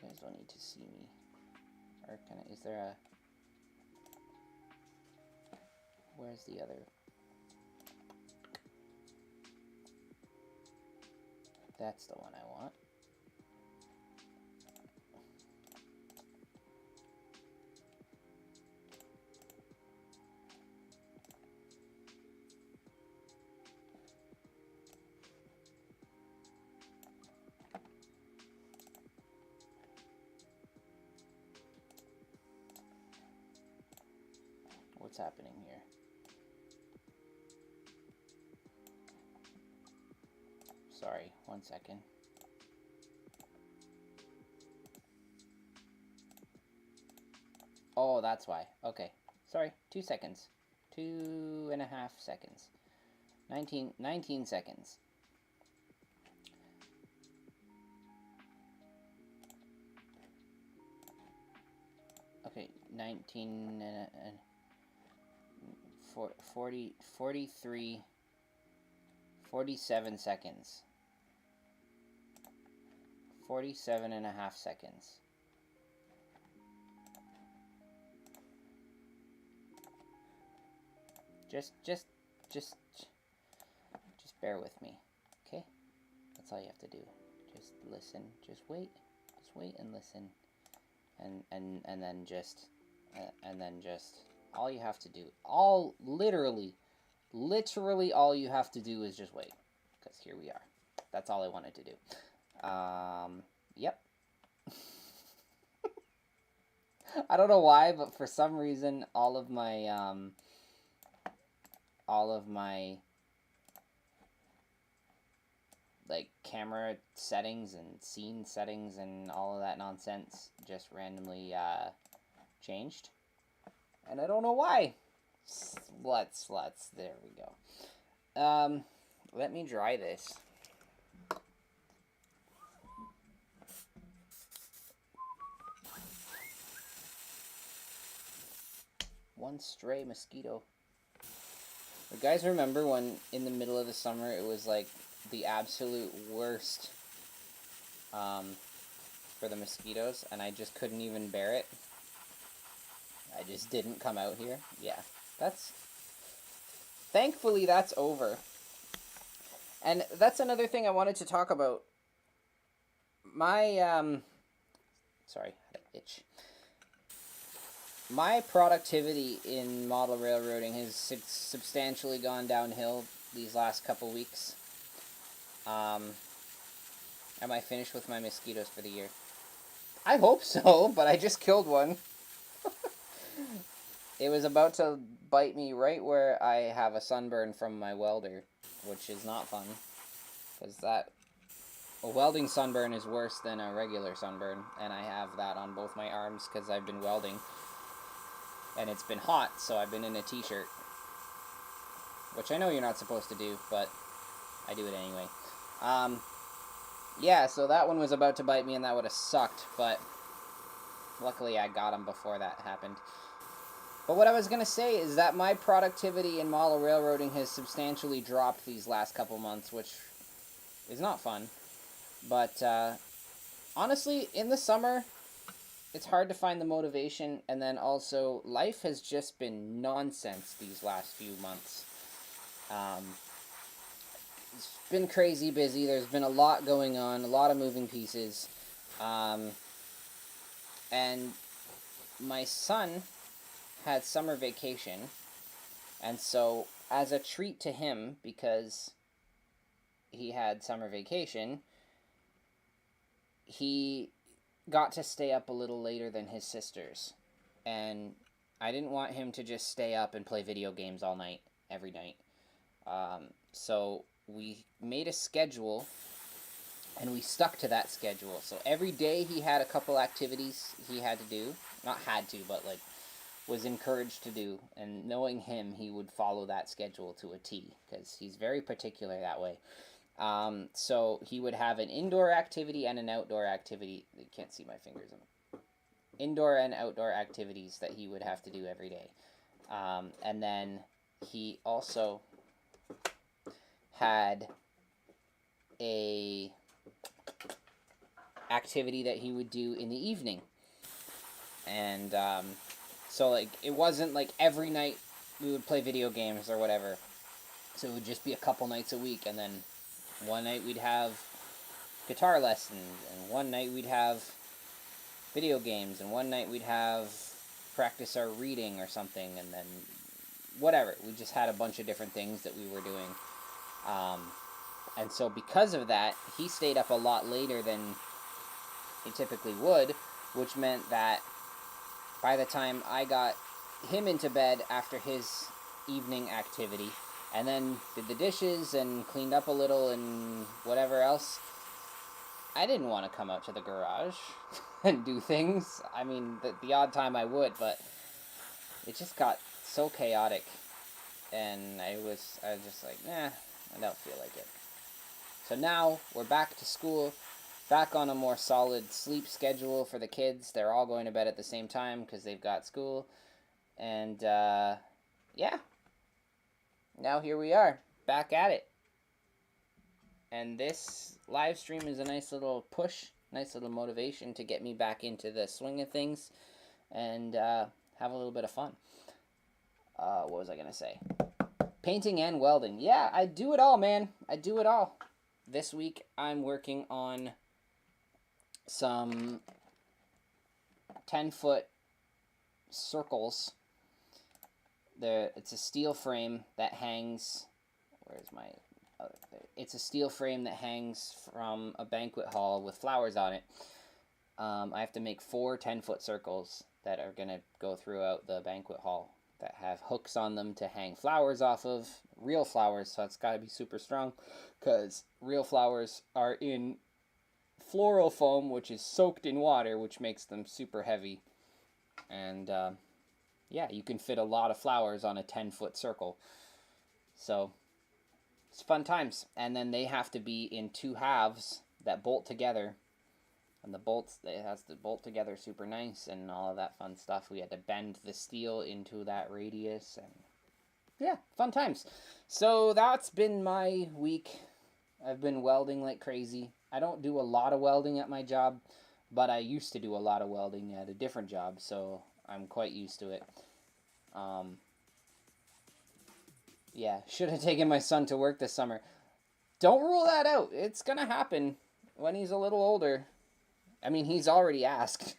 A: You guys don't need to see me. Or can I... Is there a... Where's the other... That's the one I want. What's happening here? Sorry, 1 second. Oh, that's why. Okay. Sorry, 2 seconds. 2.5 seconds. 19 seconds. Okay, 19 and 40, 43, 47 seconds. 47.5 seconds. Just bear with me, okay? That's all you have to do. Just listen. Just wait and listen, and then just all you have to do. Literally all you have to do is just wait, because here we are. That's all I wanted to do. Yep. I don't know why, but for some reason, all of my like camera settings and scene settings and all of that nonsense just randomly changed, and I don't know why. Let's there we go. Let me dry this. One stray mosquito. You guys remember when in the middle of the summer it was like the absolute worst for the mosquitoes, and I just couldn't even bear it? I just didn't come out here. Yeah, thankfully that's over. And that's another thing I wanted to talk about. My sorry, I had an itch. My productivity in model railroading has substantially gone downhill these last couple weeks. Am I finished with my mosquitoes for the year? I hope so, but I just killed one. It was about to bite me right where I have a sunburn from my welder, which is not fun, because a welding sunburn is worse than a regular sunburn, and I have that on both my arms because I've been welding. And it's been hot, so I've been in a t-shirt. Which I know you're not supposed to do, but I do it anyway. Yeah, so that one was about to bite me, and that would have sucked, but luckily I got him before that happened. But what I was going to say is that my productivity in model railroading has substantially dropped these last couple months, which is not fun. But honestly, in the summer, it's hard to find the motivation, and then also life has just been nonsense these last few months. It's been crazy busy. There's been a lot going on, a lot of moving pieces. And my son had summer vacation, and so as a treat to him, because he had summer vacation, he got to stay up a little later than his sisters, and I didn't want him to just stay up and play video games all night, every night. So we made a schedule, and we stuck to that schedule. So every day he had a couple activities he had to do. Not had to, but like was encouraged to do. And knowing him, he would follow that schedule to a T, because he's very particular that way. So he would have an indoor activity and an outdoor activity. You can't see my fingers. Indoor and outdoor activities that he would have to do every day. And then he also had a activity that he would do in the evening. And so like it wasn't like every night we would play video games or whatever. So it would just be a couple nights a week, and then one night we'd have guitar lessons, and one night we'd have video games, and one night we'd have practice our reading or something, and then whatever. We just had a bunch of different things that we were doing. And so because of that, he stayed up a lot later than he typically would, which meant that by the time I got him into bed after his evening activity, and then did the dishes and cleaned up a little and whatever else, I didn't want to come out to the garage and do things. I mean, the odd time I would, but it just got so chaotic. and I was just like, nah, I don't feel like it. So now we're back to school, back on a more solid sleep schedule for the kids. They're all going to bed at the same time because they've got school. And, yeah. Now here we are, back at it. And this live stream is a nice little push, nice little motivation to get me back into the swing of things and have a little bit of fun. What was I going to say? Painting and welding. Yeah, I do it all, man. I do it all. This week I'm working on some 10-foot circles. It's a steel frame that hangs. Where's my? It's a steel frame that hangs from a banquet hall with flowers on it. I have to make 4 10-foot circles that are gonna go throughout the banquet hall that have hooks on them to hang flowers off of, real flowers, so it's got to be super strong, because real flowers are in floral foam, which is soaked in water, which makes them super heavy. And, yeah, you can fit a lot of flowers on a 10-foot circle. So, it's fun times. And then they have to be in 2 halves that bolt together. And the bolts, it has to bolt together super nice and all of that fun stuff. We had to bend the steel into that radius, and yeah, fun times. So that's been my week. I've been welding like crazy. I don't do a lot of welding at my job, but I used to do a lot of welding at a different job, so I'm quite used to it. Yeah, should have taken my son to work this summer. Don't rule that out. It's gonna happen when he's a little older. I mean, he's already asked.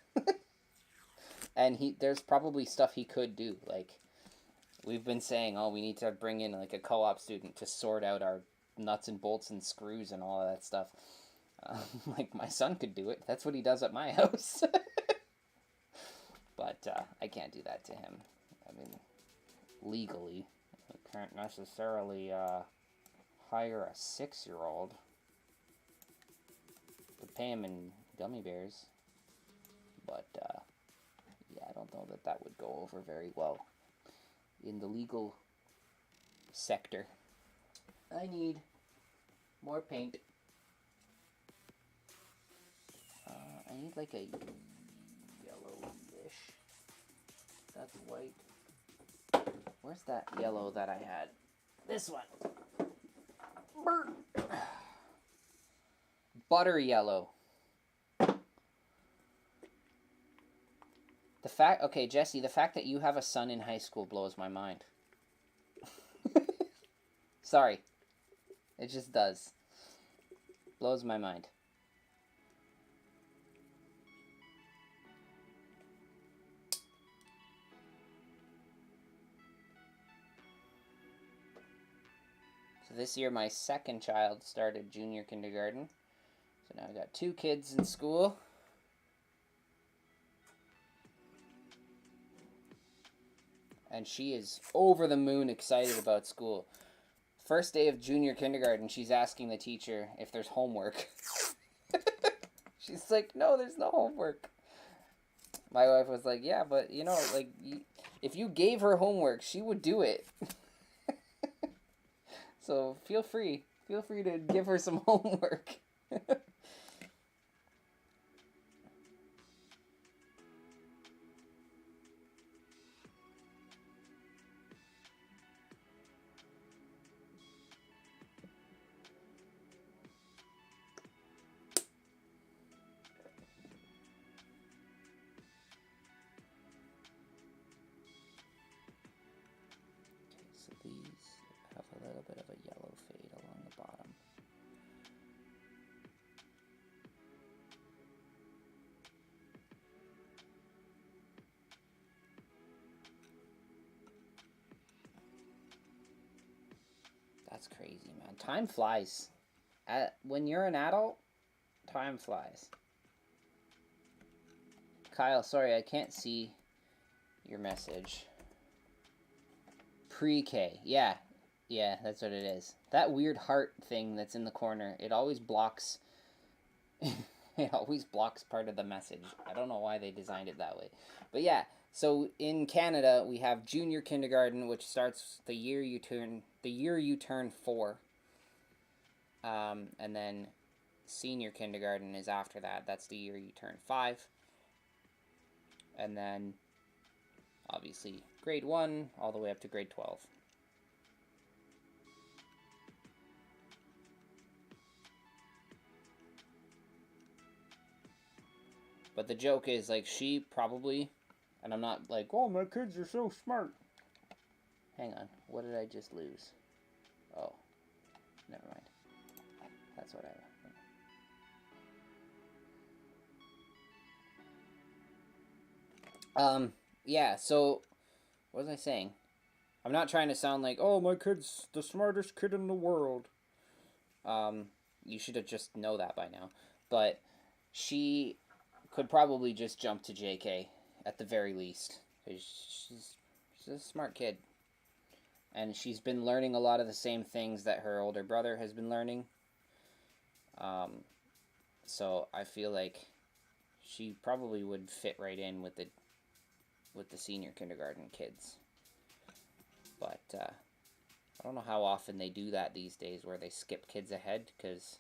A: And there's probably stuff he could do. Like, we've been saying, oh, we need to bring in, like, a co-op student to sort out our nuts and bolts and screws and all of that stuff. Like, my son could do it. That's what he does at my house. But I can't do that to him. I mean, legally. I can't necessarily hire a 6-year-old to pay him in gummy bears, but yeah, I don't know that would go over very well in the legal sector. I need more paint. I need like a yellowish. That's white. Where's that yellow that I had? This one. Butter yellow. Okay, Jesse, the fact that you have a son in high school blows my mind. Sorry. It just does. Blows my mind. So this year my second child started junior kindergarten. So now I got 2 kids in school. And she is over the moon excited about school. First day of junior kindergarten, she's asking the teacher if there's homework. She's like, no, there's no homework. My wife was like, yeah, but, you know, like, if you gave her homework, she would do it. So feel free to give her some homework. So these have a little bit of a yellow fade along the bottom. That's crazy, man. Time flies. When you're an adult, time flies. Kyle, sorry, I can't see your message. Pre-K. Yeah, that's what it is. That weird heart thing that's in the corner, it always blocks... it always blocks part of the message. I don't know why they designed it that way. But yeah, So in Canada, we have junior kindergarten, which starts the year you turn 4, and then senior kindergarten is after that. That's the year you turn 5, and then obviously grade 1 all the way up to grade 12. But the joke is, like, she probably, and I'm not like, oh, my kids are so smart. Hang on, what did I just lose? Oh, never mind. That's what yeah, so, what was I saying? I'm not trying to sound like, oh, my kid's the smartest kid in the world. You should have just know that by now. But she could probably just jump to JK at the very least. She's a smart kid. And she's been learning a lot of the same things that her older brother has been learning. So I feel like she probably would fit right in with the senior kindergarten kids. But I don't know how often they do that these days, where they skip kids ahead, because,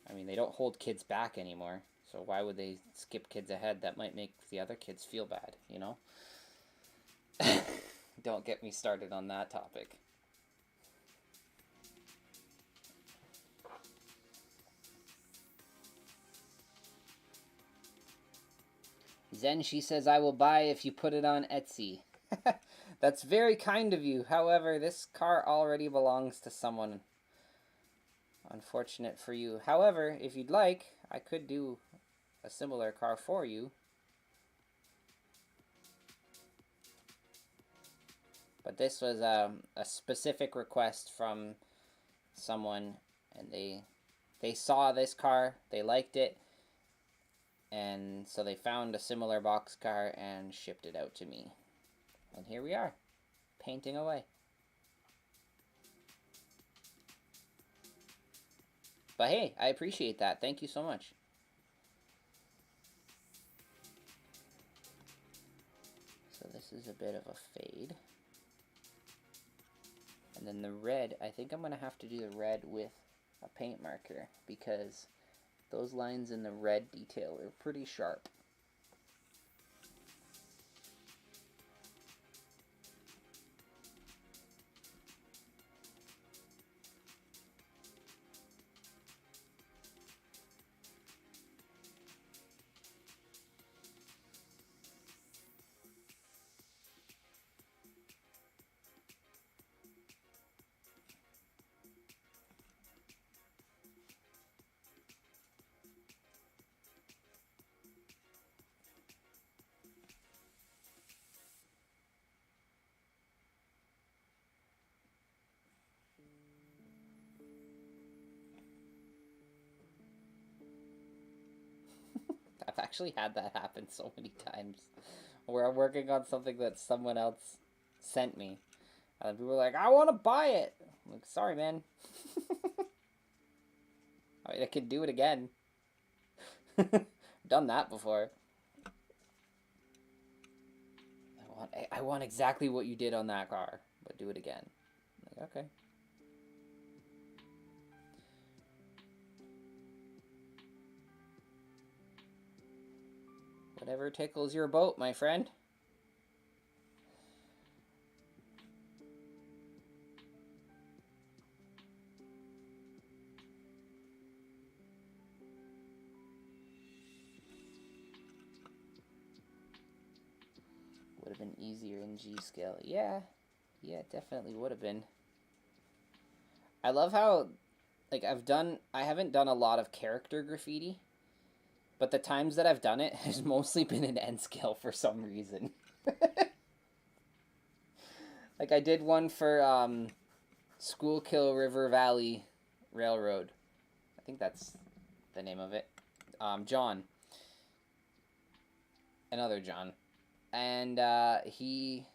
A: I mean, they don't hold kids back anymore. So why would they skip kids ahead? That might make the other kids feel bad, you know? Don't get me started on that topic. Zen, she says, I will buy if you put it on Etsy. That's very kind of you. However, this car already belongs to someone. Unfortunate for you. However, if you'd like, I could do a similar car for you. But this was a specific request from someone, and they saw this car, they liked it, and so they found a similar box car and shipped it out to me. And here we are, painting away. But hey, I appreciate that. Thank you so much. So this is a bit of a fade. And then the red, I think I'm going to have to do the red with a paint marker, because those lines in the red detail are pretty sharp. I've actually had that happen so many times, where I'm working on something that someone else sent me, and people are like, I want to buy it. I'm like, sorry, man. I mean, I could do it again. Done that before. I want exactly what you did on that car, but do it again. I'm like, okay. Whatever tickles your boat, my friend. Would have been easier in G scale. Yeah, it definitely would have been. I love how, like, I haven't done a lot of character graffiti, but the times that I've done it has mostly been in N scale for some reason. Like, I did one for Schuylkill River Valley Railroad. I think that's the name of it. John. Another John. And it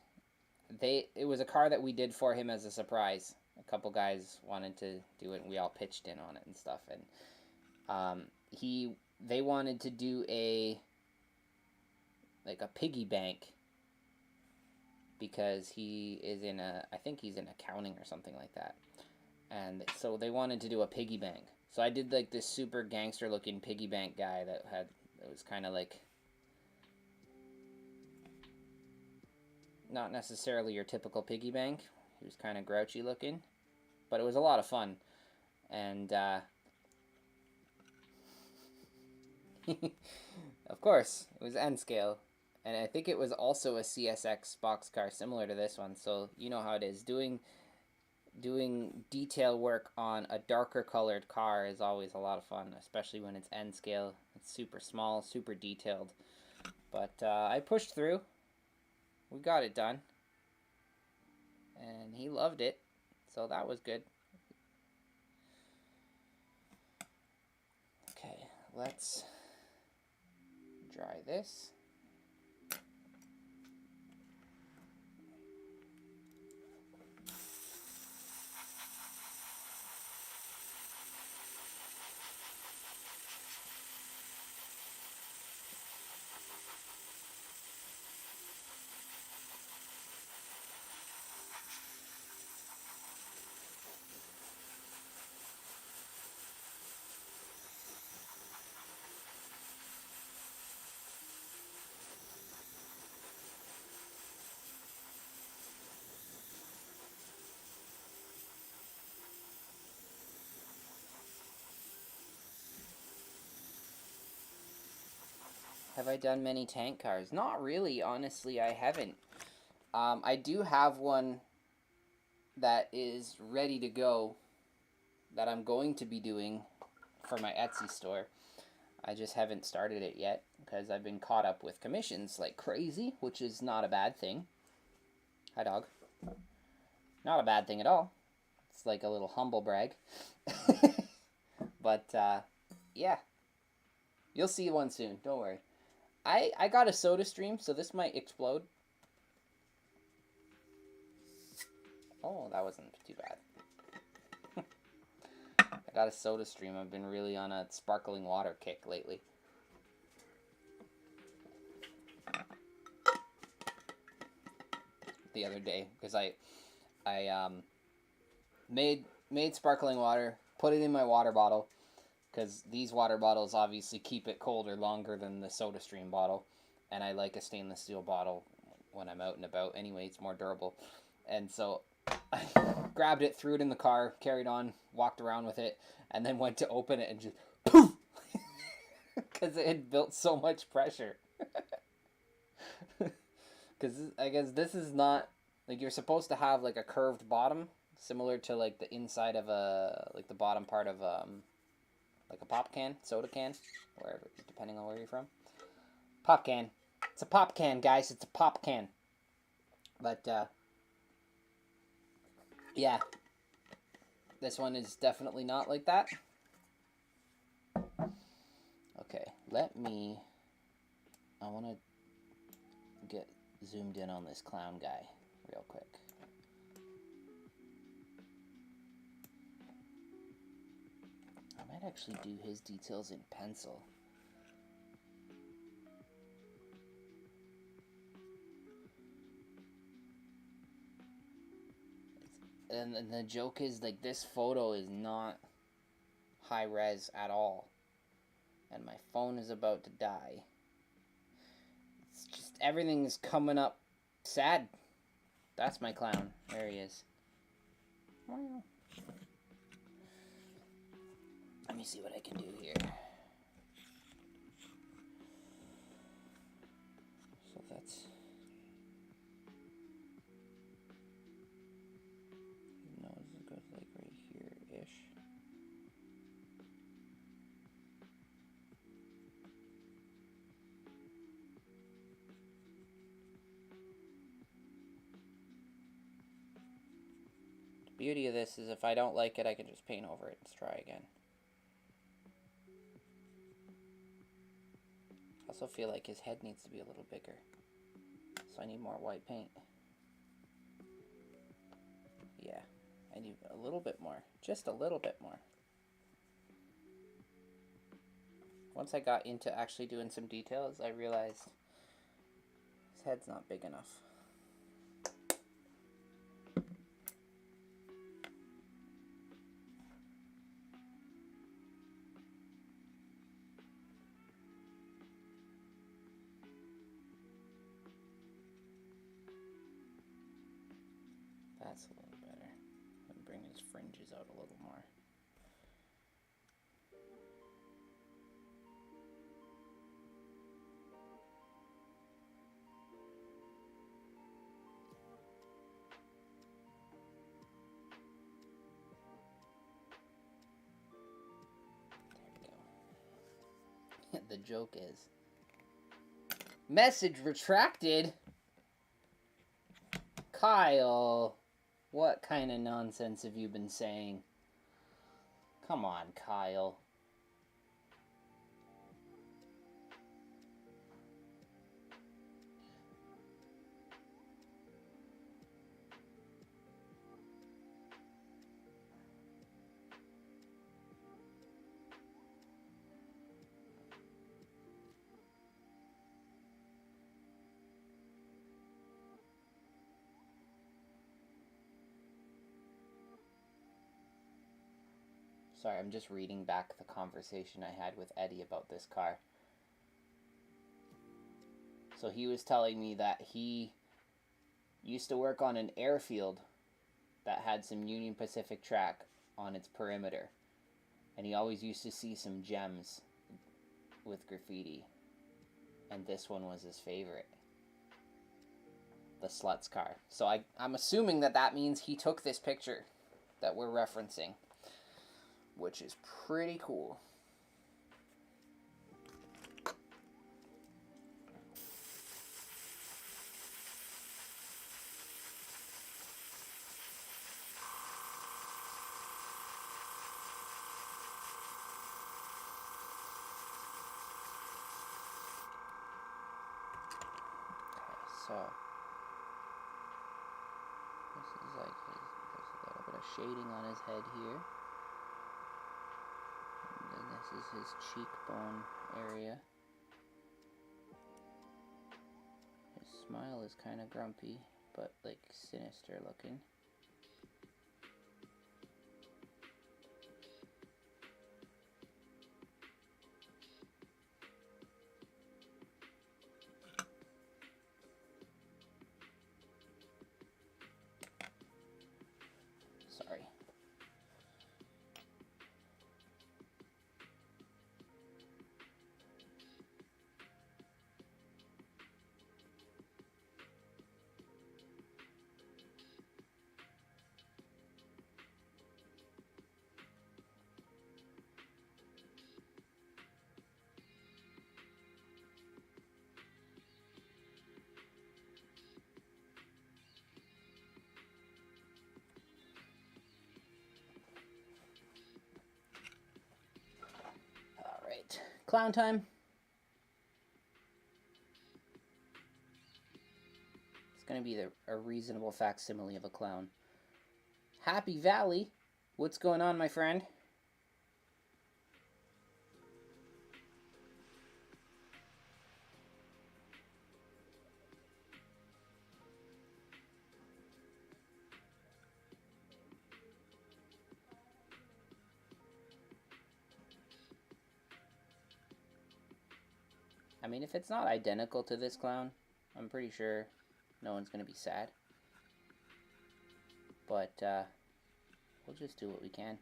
A: was a car that we did for him as a surprise. A couple guys wanted to do it, and we all pitched in on it and stuff. And they wanted to do a piggy bank because he is in I think he's in accounting or something like that. And so they wanted to do a piggy bank. So I did like this super gangster looking piggy bank guy that was kind of like not necessarily your typical piggy bank. He was kind of grouchy looking, but it was a lot of fun. And of course, it was N scale. And I think it was also a CSX boxcar similar to this one. So you know how it is. Doing detail work on a darker colored car is always a lot of fun, especially when it's N scale. It's super small, super detailed. But I pushed through. We got it done. And he loved it. So that was good. Okay, let's dry this. Have I done many tank cars? Not really, honestly, I haven't. I do have one that is ready to go that I'm going to be doing for my Etsy store. I just haven't started it yet because I've been caught up with commissions like crazy, which is not a bad thing. Hi, dog. Not a bad thing at all. It's like a little humble brag. But, yeah. You'll see one soon, don't worry. I got a soda stream, so this might explode. Oh, that wasn't too bad. I got a soda stream. I've been really on a sparkling water kick lately. The other day, because I made sparkling water, put it in my water bottle, because these water bottles obviously keep it colder longer than the soda stream bottle, and I like a stainless steel bottle when I'm out and about anyway. It's more durable. And so I grabbed it, threw it in the car, carried on, walked around with it, and then went to open it and just poof, because it had built so much pressure. Because I guess this is not like, you're supposed to have like a curved bottom similar to like the inside of a, like the bottom part of like a pop can, soda can, wherever, depending on where you're from. Pop can. It's a pop can, guys. It's a pop can. But, yeah. This one is definitely not like that. Okay, I want to get zoomed in on this clown guy real quick. I might actually do his details in pencil. And the joke is, like, this photo is not high res at all. And my phone is about to die. It's just, everything is coming up sad. That's my clown. There he is. Let me see what I can do here. So that's... nose goes like right here-ish. The beauty of this is if I don't like it, I can just paint over it and try again. I also feel like his head needs to be a little bigger, so I need more white paint. Yeah, I need a little bit more, just a little bit more. Once I got into actually doing some details, I realized his head's not big enough. That's a little better. And bring his fringes out a little more. There we go. The joke is... Message retracted? Kyle, what kind of nonsense have you been saying? Come on, Kyle. Sorry, I'm just reading back the conversation I had with Eddie about this car. So he was telling me that he used to work on an airfield that had some Union Pacific track on its perimeter. And he always used to see some gems with graffiti. And this one was his favorite. The Sluts car. So I'm assuming that means he took this picture that we're referencing. Which is pretty cool. Okay, so this is like there's a little bit of shading on his head here. This is his cheekbone area. His smile is kind of grumpy, but like sinister looking. Sorry. Alright, clown time. It's going to be a reasonable facsimile of a clown. Happy Valley, what's going on, my friend? I mean, if it's not identical to this clown, I'm pretty sure no one's going to be sad. But, we'll just do what we can.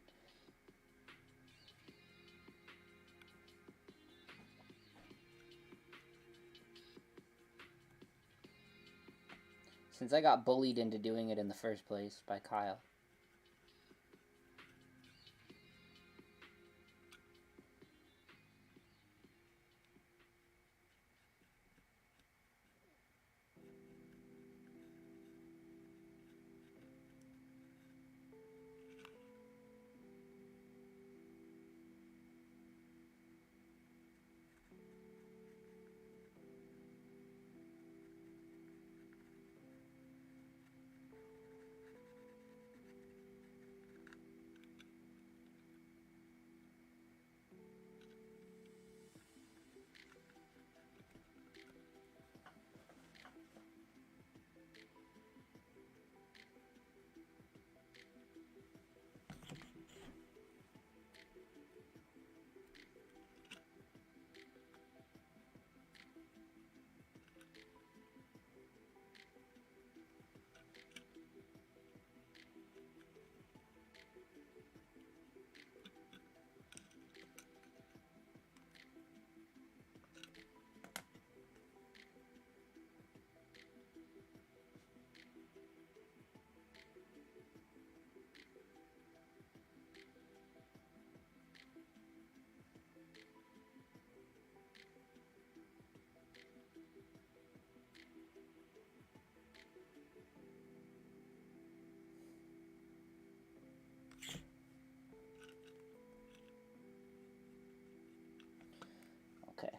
A: Since I got bullied into doing it in the first place by Kyle.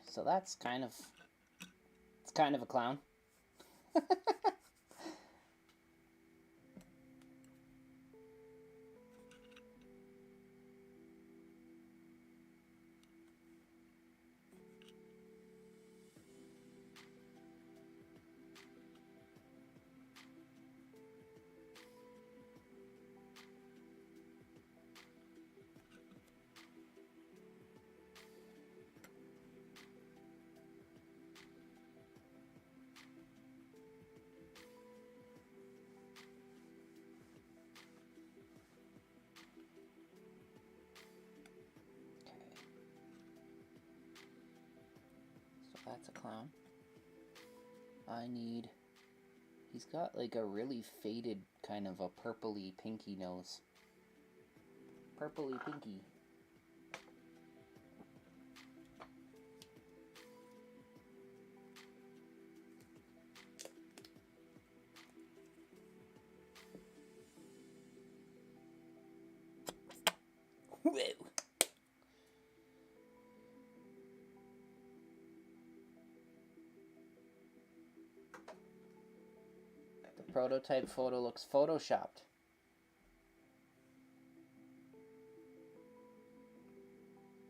A: So that's kind of, it's kind of a clown. That's a clown. I need... He's got like a really faded kind of a purpley pinky nose. Purpley pinky. Whoa! The prototype photo looks photoshopped.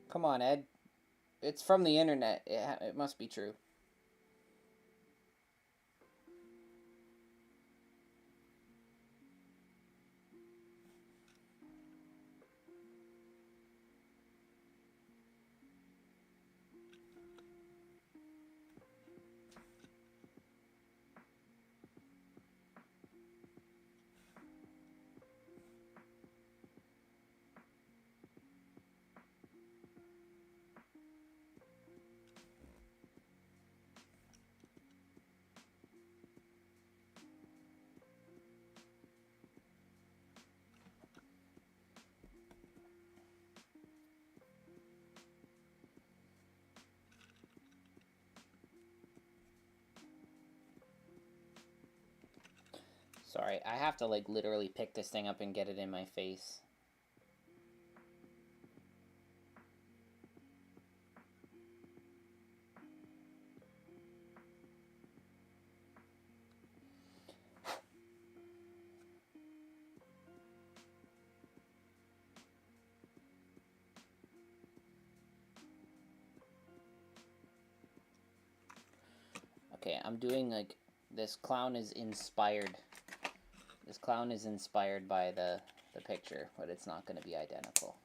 A: Come on, Ed. It's from the internet. It must be true. Sorry, I have to like literally pick this thing up and get it in my face. Okay, I'm doing like, this clown is inspired. This clown is inspired by the picture, but it's not going to be identical.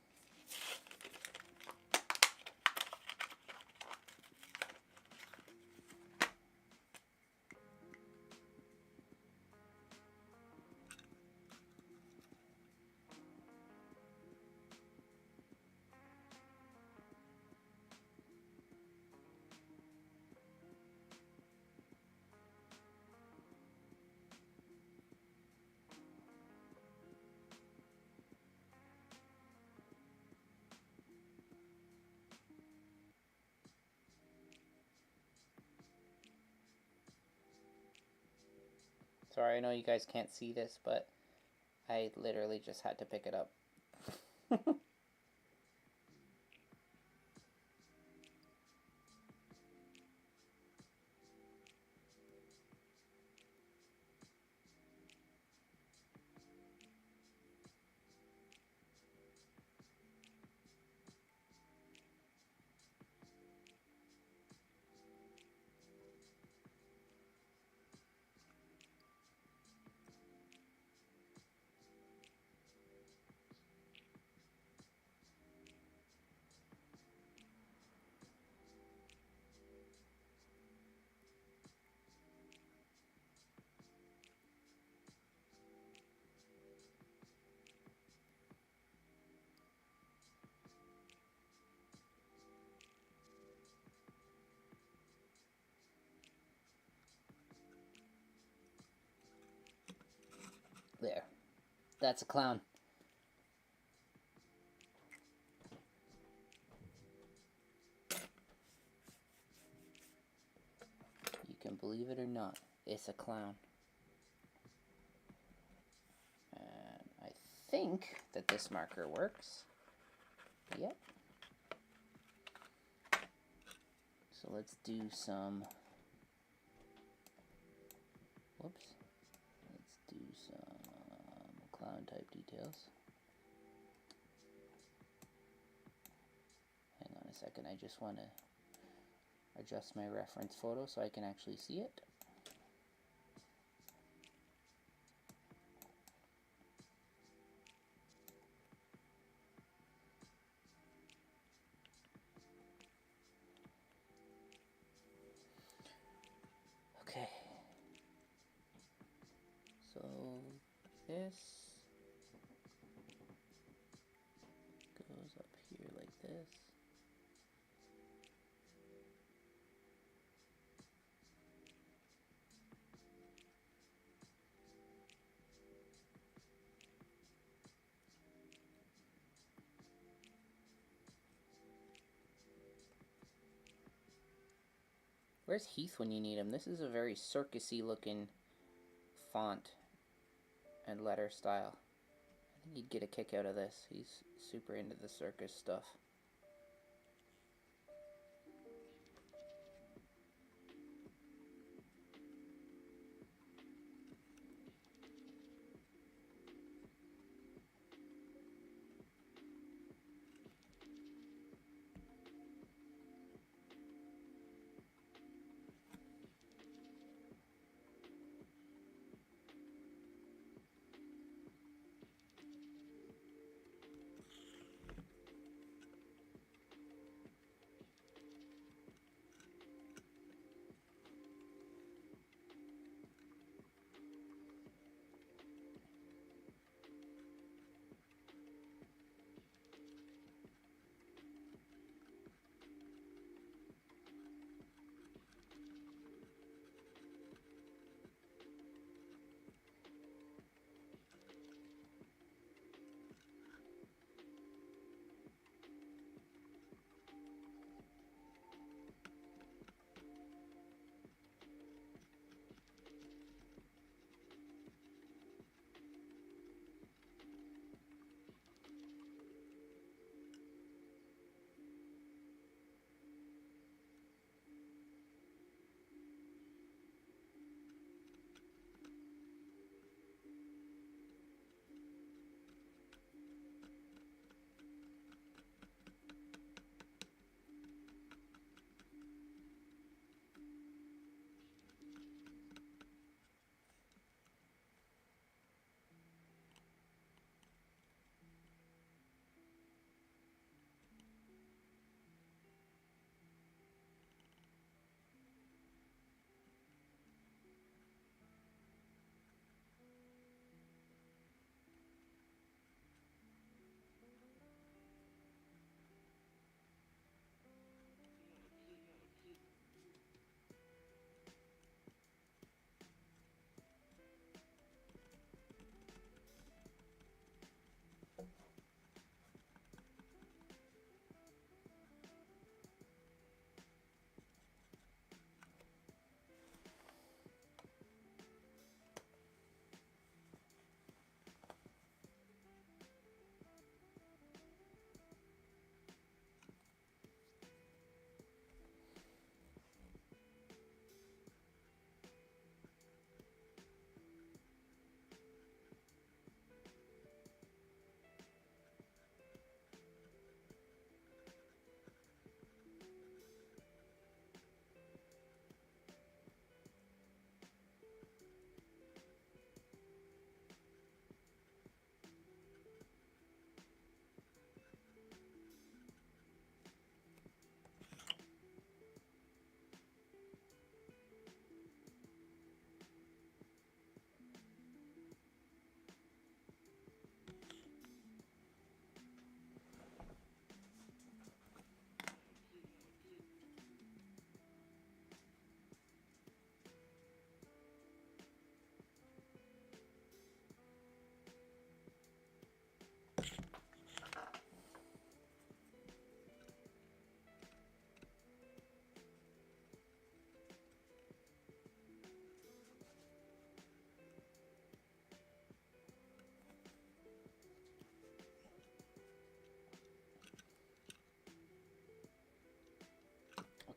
A: Sorry, I know you guys can't see this, but I literally just had to pick it up. There. That's a clown. You can believe it or not, it's a clown. And I think that this marker works. Yep. So let's do some, whoops, let's do some cloud type details. Hang on a second, I just want to adjust my reference photo so I can actually see it. Okay, so this goes up here like this. Where's Heath when you need him? This is a very circusy looking font and letter style. I think he'd get a kick out of this. He's super into the circus stuff.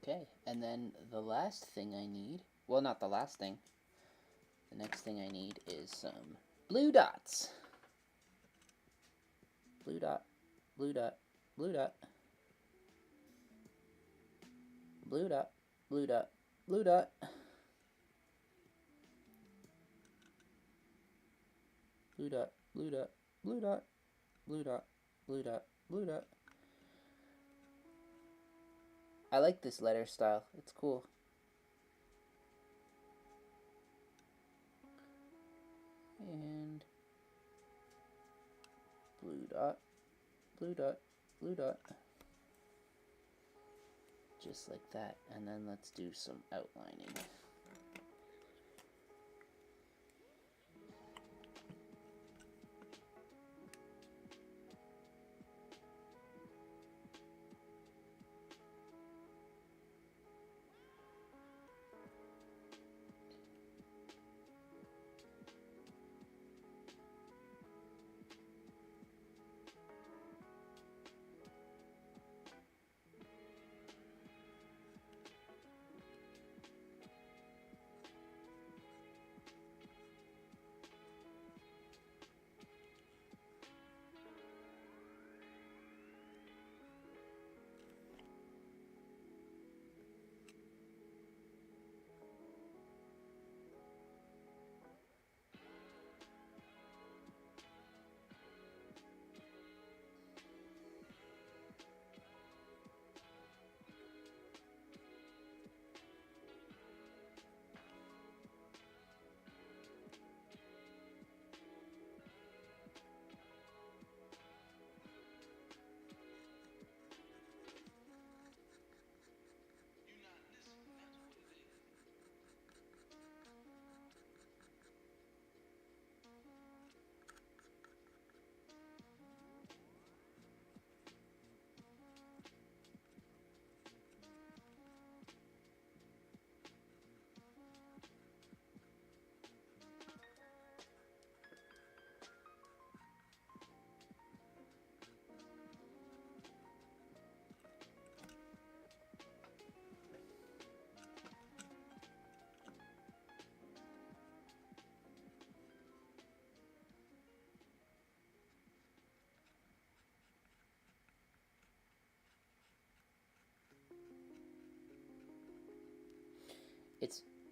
A: Okay, and then the last thing I need, well, not the last thing, the next thing I need is some blue dots. Blue dot, blue dot, blue dot, blue dot, blue dot, blue dot. Blue dot, blue dot, blue dot, blue dot, blue dot, blue dot. I like this letter style. It's cool. And blue dot, blue dot, blue dot. Just like that. And then let's do some outlining.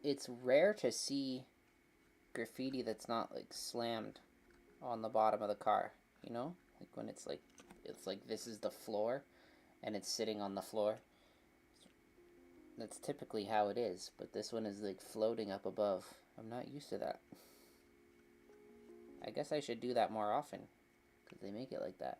A: It's rare to see graffiti that's not like slammed on the bottom of the car, you know? Like when it's like this is the floor and it's sitting on the floor. That's typically how it is, but this one is like floating up above. I'm not used to that. I guess I should do that more often because they make it like that.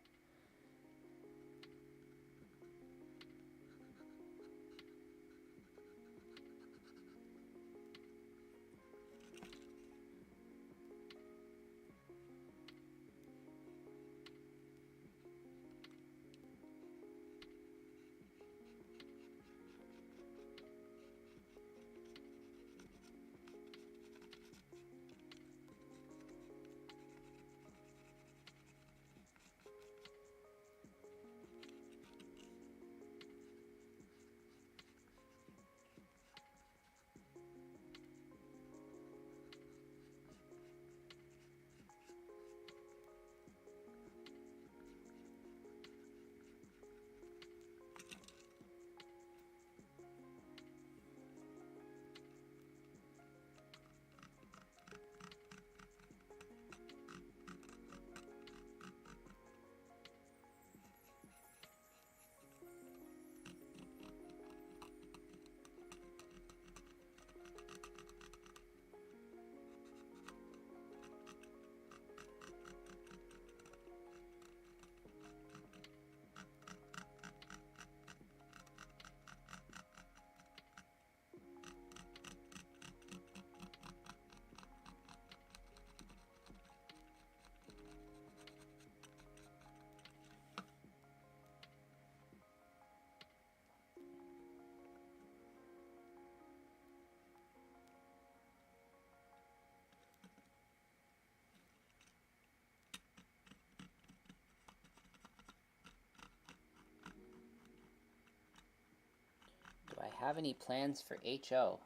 A: have any plans for HO?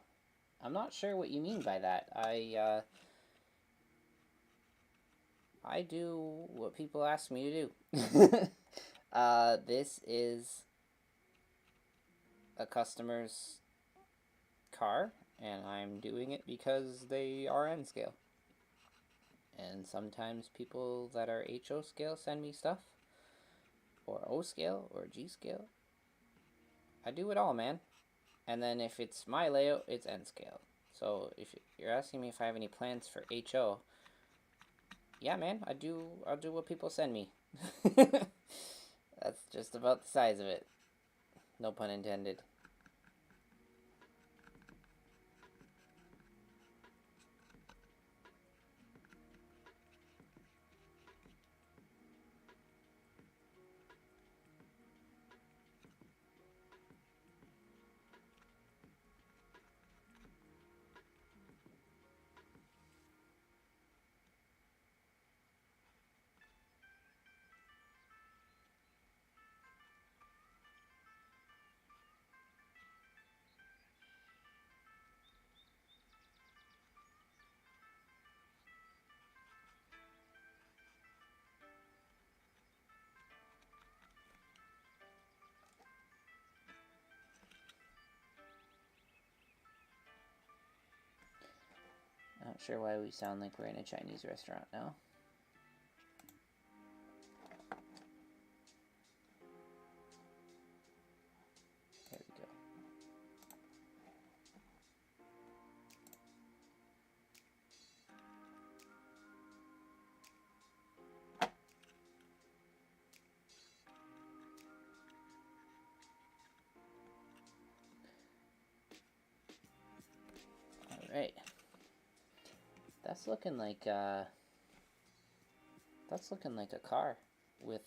A: I'm not sure what you mean by that. I do what people ask me to do. This is a customer's car, and I'm doing it because they are N scale. And sometimes people that are HO scale send me stuff, or O scale, or G scale. I do it all, man. And then if it's my layout, it's N scale. So if you're asking me if I have any plans for HO, yeah, man, I'll do what people send me. That's just about the size of it. No pun intended. Not sure why we sound like we're in a Chinese restaurant now. There we go. All right. That's looking like a car with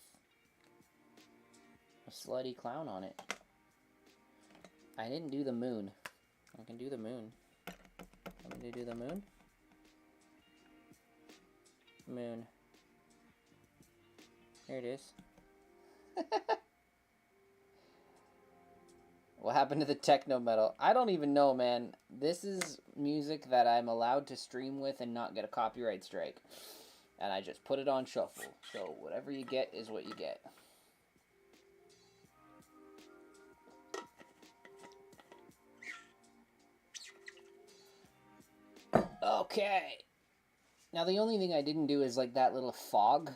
A: a slutty clown on it. I didn't do the moon. I can do the moon. Want me to do the moon? Moon. Here it is. What happened to the techno metal? I don't even know, man. This is music that I'm allowed to stream with and not get a copyright strike. And I just put it on shuffle. So whatever you get is what you get. Okay. Now the only thing I didn't do is like that little fog.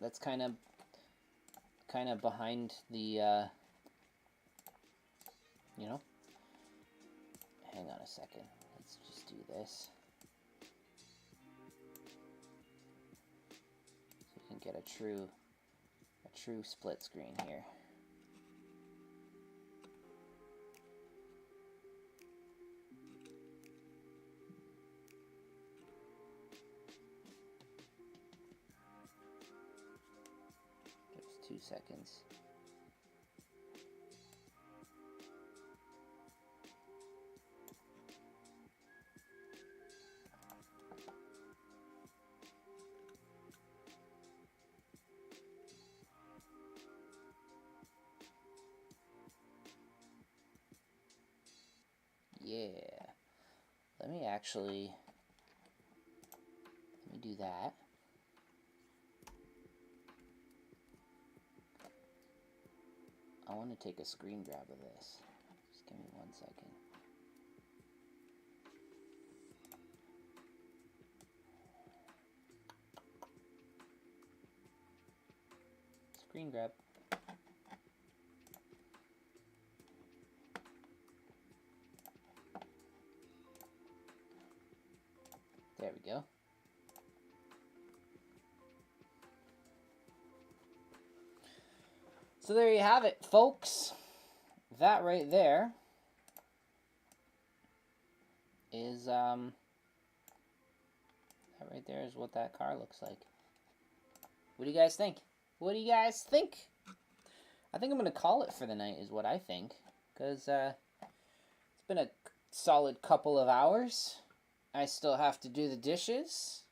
A: That's kind of behind the you know? Hang on a second. Let's just do this. So you can get a true split screen here. Just 2 seconds. Yeah. Let me do that. I want to take a screen grab of this. Just give me 1 second. Screen grab. There we go. So there you have it, folks. That right there is what that car looks like. What do you guys think? What do you guys think? I think I'm gonna call it for the night is what I think, because it's been a solid couple of hours. I still have to do the dishes.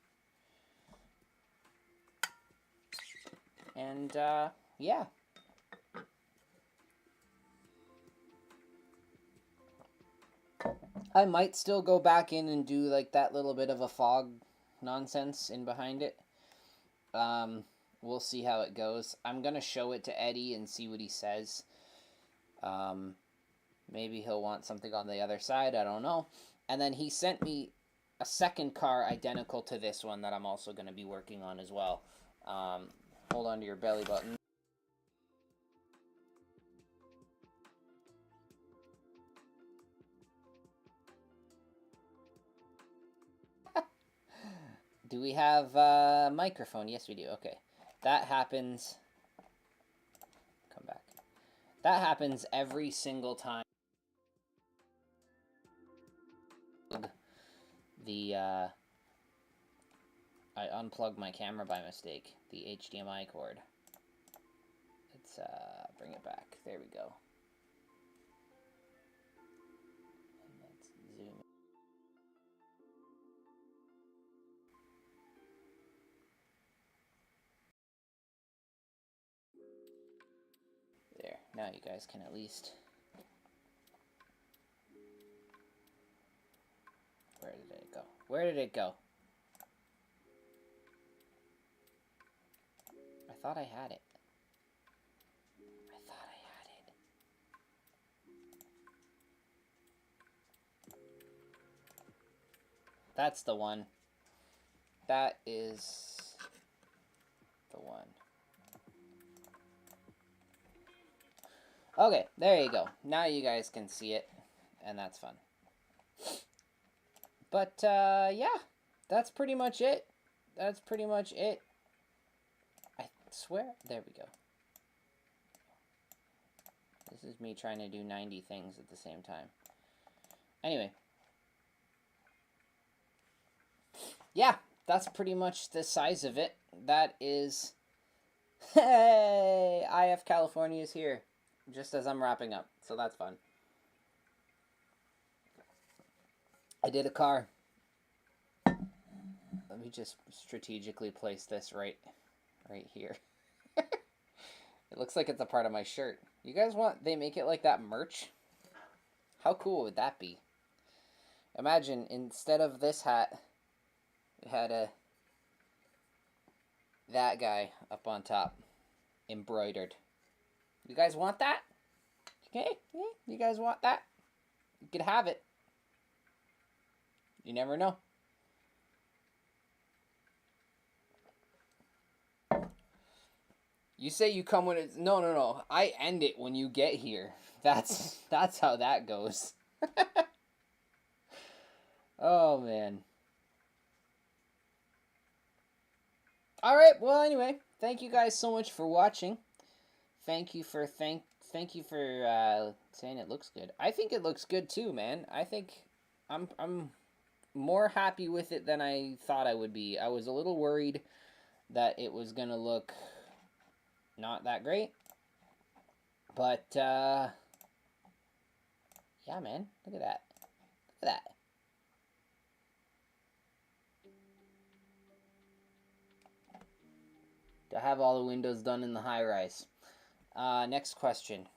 A: And yeah. I might still go back in and do like that little bit of a fog nonsense in behind it. We'll see how it goes. I'm gonna show it to Eddie and see what he says. Maybe he'll want something on the other side, I don't know. And then he sent me a second car identical to this one that I'm also going to be working on as well. Hold on to your belly button. Do we have a microphone? Yes, we do. Okay. That happens. Come back. That happens every single time. I unplugged my camera by mistake. The HDMI cord. Let's bring it back. There we go. And let's zoom in. There. Now you guys can at least... Where did it go? Where did it go? I thought I had it. I thought I had it. That's the one. That is the one. Okay, there you go. Now you guys can see it, and that's fun. But, yeah, that's pretty much it. That's pretty much it. I swear, there we go. This is me trying to do 90 things at the same time. Anyway. Yeah, that's pretty much the size of it. That is... Hey! IF California is here. Just as I'm wrapping up. So that's fun. I did a car. Let me just strategically place this right here. It looks like it's a part of my shirt. You guys want... They make it like that merch? How cool would that be? Imagine, instead of this hat... It had that guy up on top, embroidered. You guys want that? Okay, yeah, you guys want that? You could have it. You never know. You say you come when it's... No. I end it when you get here. That's how that goes. Oh, man. Alright, well, anyway, thank you guys so much for watching. Thank you for saying it looks good. I think it looks good too, man. I think I'm more happy with it than I thought I would be. I was a little worried that it was gonna look not that great. But yeah, man, look at that. Look at that. To have all the windows done in the high rise. Next question.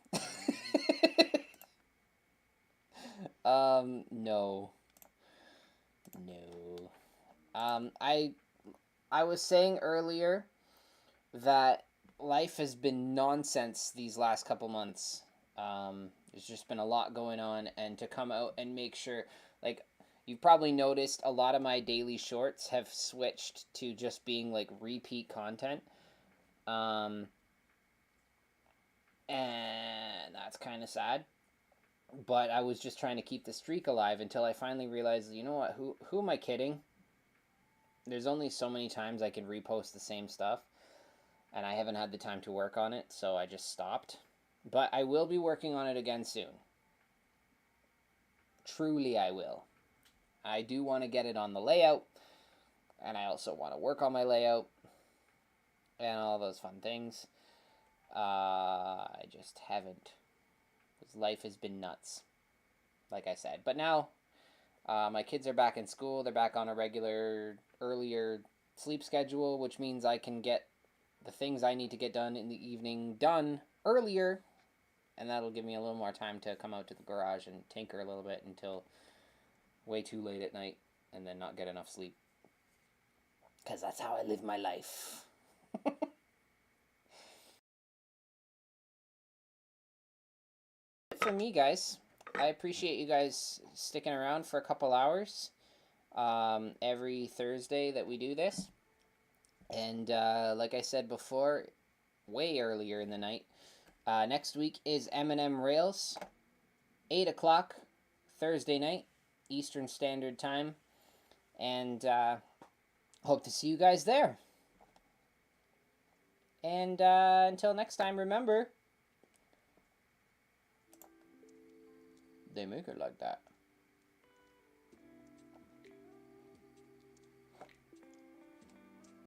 A: No. I was saying earlier that life has been nonsense these last couple months. There's just been a lot going on, and to come out and make sure, like, you've probably noticed a lot of my daily shorts have switched to just being, like, repeat content. And that's kind of sad. But I was just trying to keep the streak alive until I finally realized, you know what, who am I kidding? There's only so many times I can repost the same stuff, and I haven't had the time to work on it, so I just stopped. But I will be working on it again soon. Truly I will. I do want to get it on the layout, and I also want to work on my layout, and all those fun things. I just haven't, because life has been nuts, like I said. But now, my kids are back in school. They're back on a regular, earlier sleep schedule, which means I can get the things I need to get done in the evening done earlier, and that'll give me a little more time to come out to the garage and tinker a little bit until way too late at night and then not get enough sleep. Because that's how I live my life. For me, guys, I appreciate you guys sticking around for a couple hours every Thursday that we do this. And like I said before, way earlier in the night, next week is M&M Rails, 8 o'clock Thursday night, Eastern Standard Time. And hope to see you guys there. And until next time, remember, they make it like that.